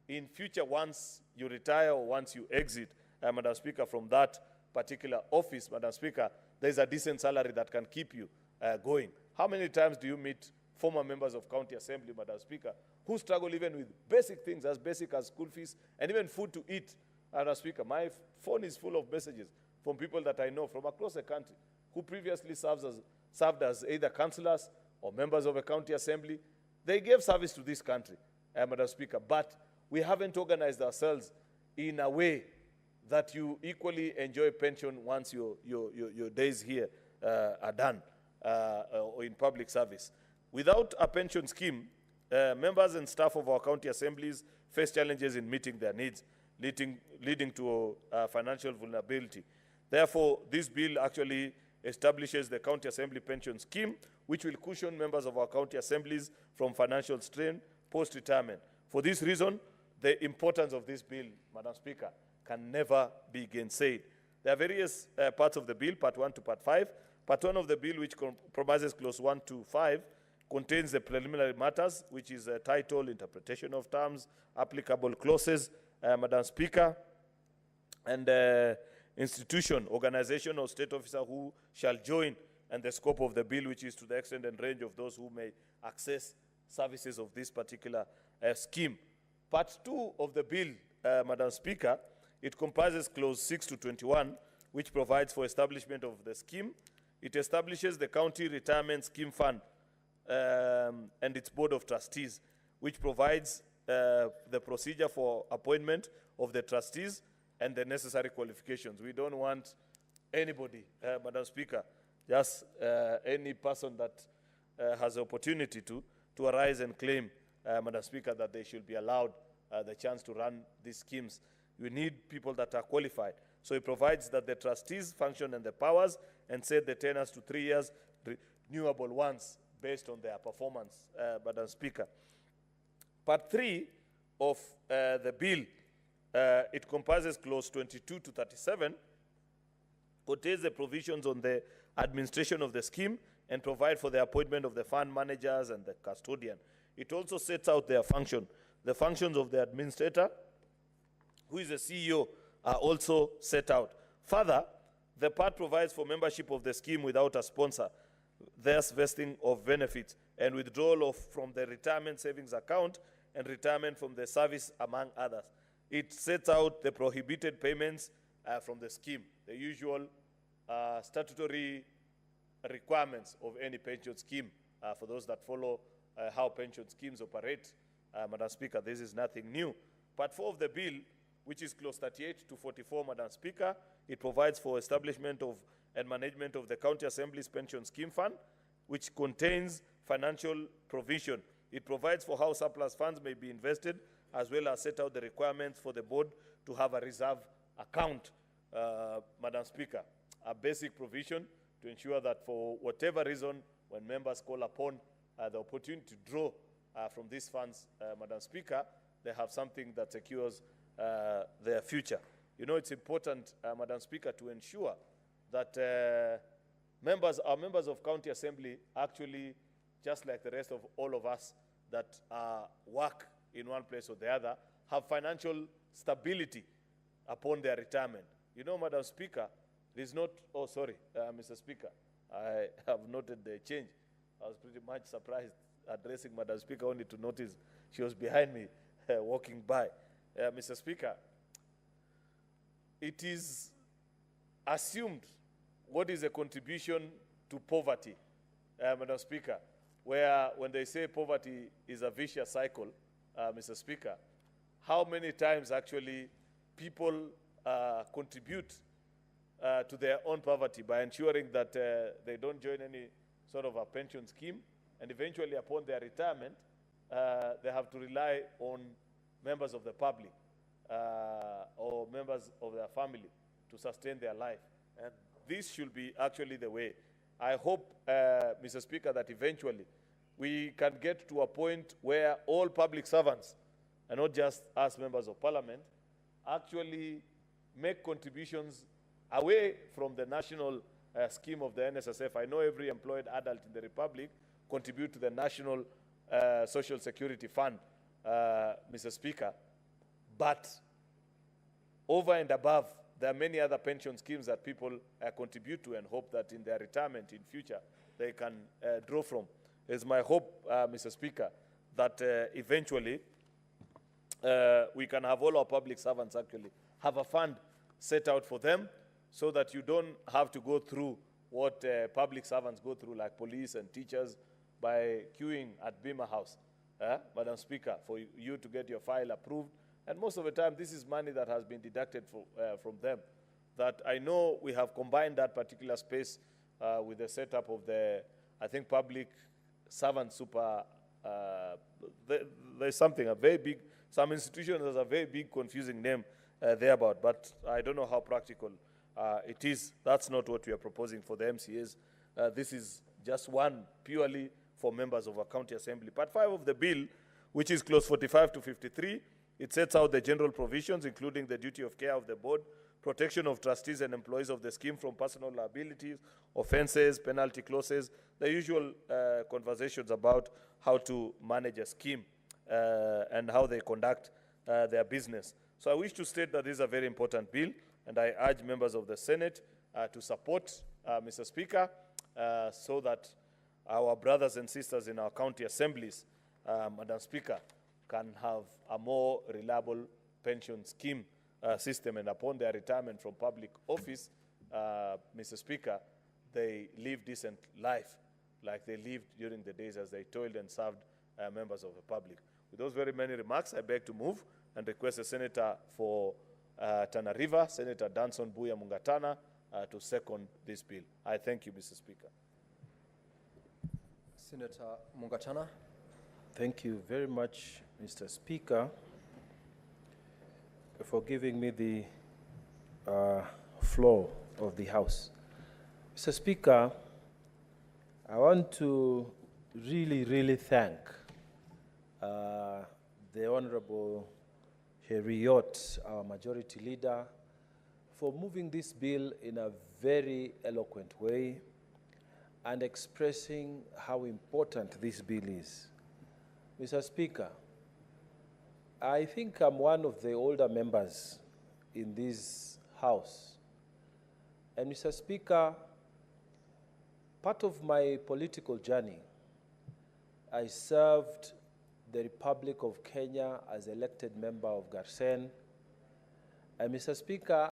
in future, once you retire or once you exit, Madam Speaker, from that particular office, Madam Speaker, there is a decent salary that can keep you going. How many times do you meet former members of County Assembly, Madam Speaker, who struggle even with basic things as basic as school fees and even food to eat? Madam Speaker, my phone is full of messages from people that I know from across the country who previously served as either councillors or members of a county assembly. They gave service to this country, Madam Speaker, but we haven't organized ourselves in a way that you equally enjoy pension once your days here are done or in public service. Without a pension scheme, members and staff of our county assemblies face challenges in meeting their needs, leading to financial vulnerability. Therefore, this bill actually establishes the county assembly pension scheme, which will cushion members of our county assemblies from financial strain post-retirement. For this reason, the importance of this bill, Madam Speaker, can never be gainsaid. There are various parts of the bill, Part 1 to Part 5. Part 1 of the bill, which compromises Clause 1 to 5, contains the preliminary matters, which is a title, interpretation of terms, applicable clauses, Madam Speaker, and institution, organization, or state officer who shall join, and the scope of the bill, which is to the extent and range of those who may access services of this particular scheme. Part 2 of the bill, Madam Speaker, it comprises Clause 6 to 21, which provides for establishment of the scheme. It establishes the County Retirement Scheme Fund and its Board of Trustees, which provides the procedure for appointment of the trustees and the necessary qualifications. We don't want anybody, Madam Speaker, just any person that has the opportunity to arise and claim, Madam Speaker, that they should be allowed the chance to run these schemes. We need people that are qualified. So it provides that the trustees function and the powers and set the tenures to 3 years, renewable once, based on their performance, Madam Speaker. Part 3 of the bill, it comprises Clause 22 to 37, contains the provisions on the administration of the scheme and provide for the appointment of the fund managers and the custodian. It also sets out their function. The functions of the administrator, who is the CEO, are also set out. Further, the part provides for membership of the scheme without a sponsor, thus vesting of benefits and withdrawal from the retirement savings account and retirement from the service, among others. It sets out the prohibited payments from the scheme, the usual statutory requirements of any pension scheme for those that follow how pension schemes operate. Madam Speaker, this is nothing new. Part 4 of the bill, which is Clause 38 to 44, Madam Speaker, it provides for establishment of and management of the County Assembly's Pension Scheme Fund, which contains financial provision. It provides for how surplus funds may be invested, as well as set out the requirements for the board to have a reserve account Madam Speaker, a basic provision to ensure that for whatever reason, when members call upon the opportunity to draw from these funds, Madam Speaker, they have something that secures their future. You know, it's important, Madam Speaker, to ensure that our members of County Assembly actually, just like the rest of all of us that work in one place or the other, have financial stability upon their retirement. You know, Madam Speaker, it is not, oh, sorry, Mr. Speaker, I have noted the change. I was pretty much surprised addressing Madam Speaker only to notice she was behind me walking by. Mr. Speaker, it is assumed what is a contribution to poverty, Madam Speaker, where when they say poverty is a vicious cycle, Mr. Speaker, how many times actually people contribute to their own poverty by ensuring that they don't join any sort of a pension scheme, and eventually upon their retirement, they have to rely on members of the public or members of their family to sustain their life. And this should be actually the way. I hope, Mr. Speaker, that eventually we can get to a point where all public servants, and not just us members of parliament, actually make contributions away from the national scheme of the NSSF. I know every employed adult in the Republic contribute to the National Social Security Fund, Mr. Speaker, but over and above, there are many other pension schemes that people contribute to and hope that in their retirement in future they can draw from. It's my hope, Mr. Speaker, that eventually we can have all our public servants actually have a fund set out for them so that you don't have to go through what public servants go through, like police and teachers, by queuing at Bima House, Madam Speaker, for you to get your file approved. And most of the time, this is money that has been deducted from them. That I know we have combined that particular space with the setup of the, I think, public servant super, there's something, a very big, some institution has a very big confusing name thereabout, but I don't know how practical it is. That's not what we are proposing for the MCAs. This is just one purely for members of our county assembly. Part 5 of the bill, which is clause 45 to 53, it sets out the general provisions, including the duty of care of the board, protection of trustees and employees of the scheme from personal liabilities, offenses, penalty clauses, the usual conversations about how to manage a scheme and how they conduct their business. So I wish to state that this is a very important bill, and I urge members of the Senate to support, Mr. Speaker, so that our brothers and sisters in our county assemblies, Madam Speaker, can have a more reliable pension scheme system, and upon their retirement from public office, Mr. Speaker, they live decent life like they lived during the days as they toiled and served members of the public. With those very many remarks, I beg to move and request the Senator for Tana River, Senator Danson Buya Mungatana, to second this bill. I thank you, Mr. Speaker. Senator Mungatana. Thank you very much, Mr. Speaker, for giving me the floor of the House. Mr. Speaker, I want to really thank the Honorable Heriot, our majority leader, for moving this bill in a very eloquent way and expressing how important this bill is. Mr. Speaker, I think I'm one of the older members in this House. And Mr. Speaker, part of my political journey, I served the Republic of Kenya as elected member of Garsen. And Mr. Speaker,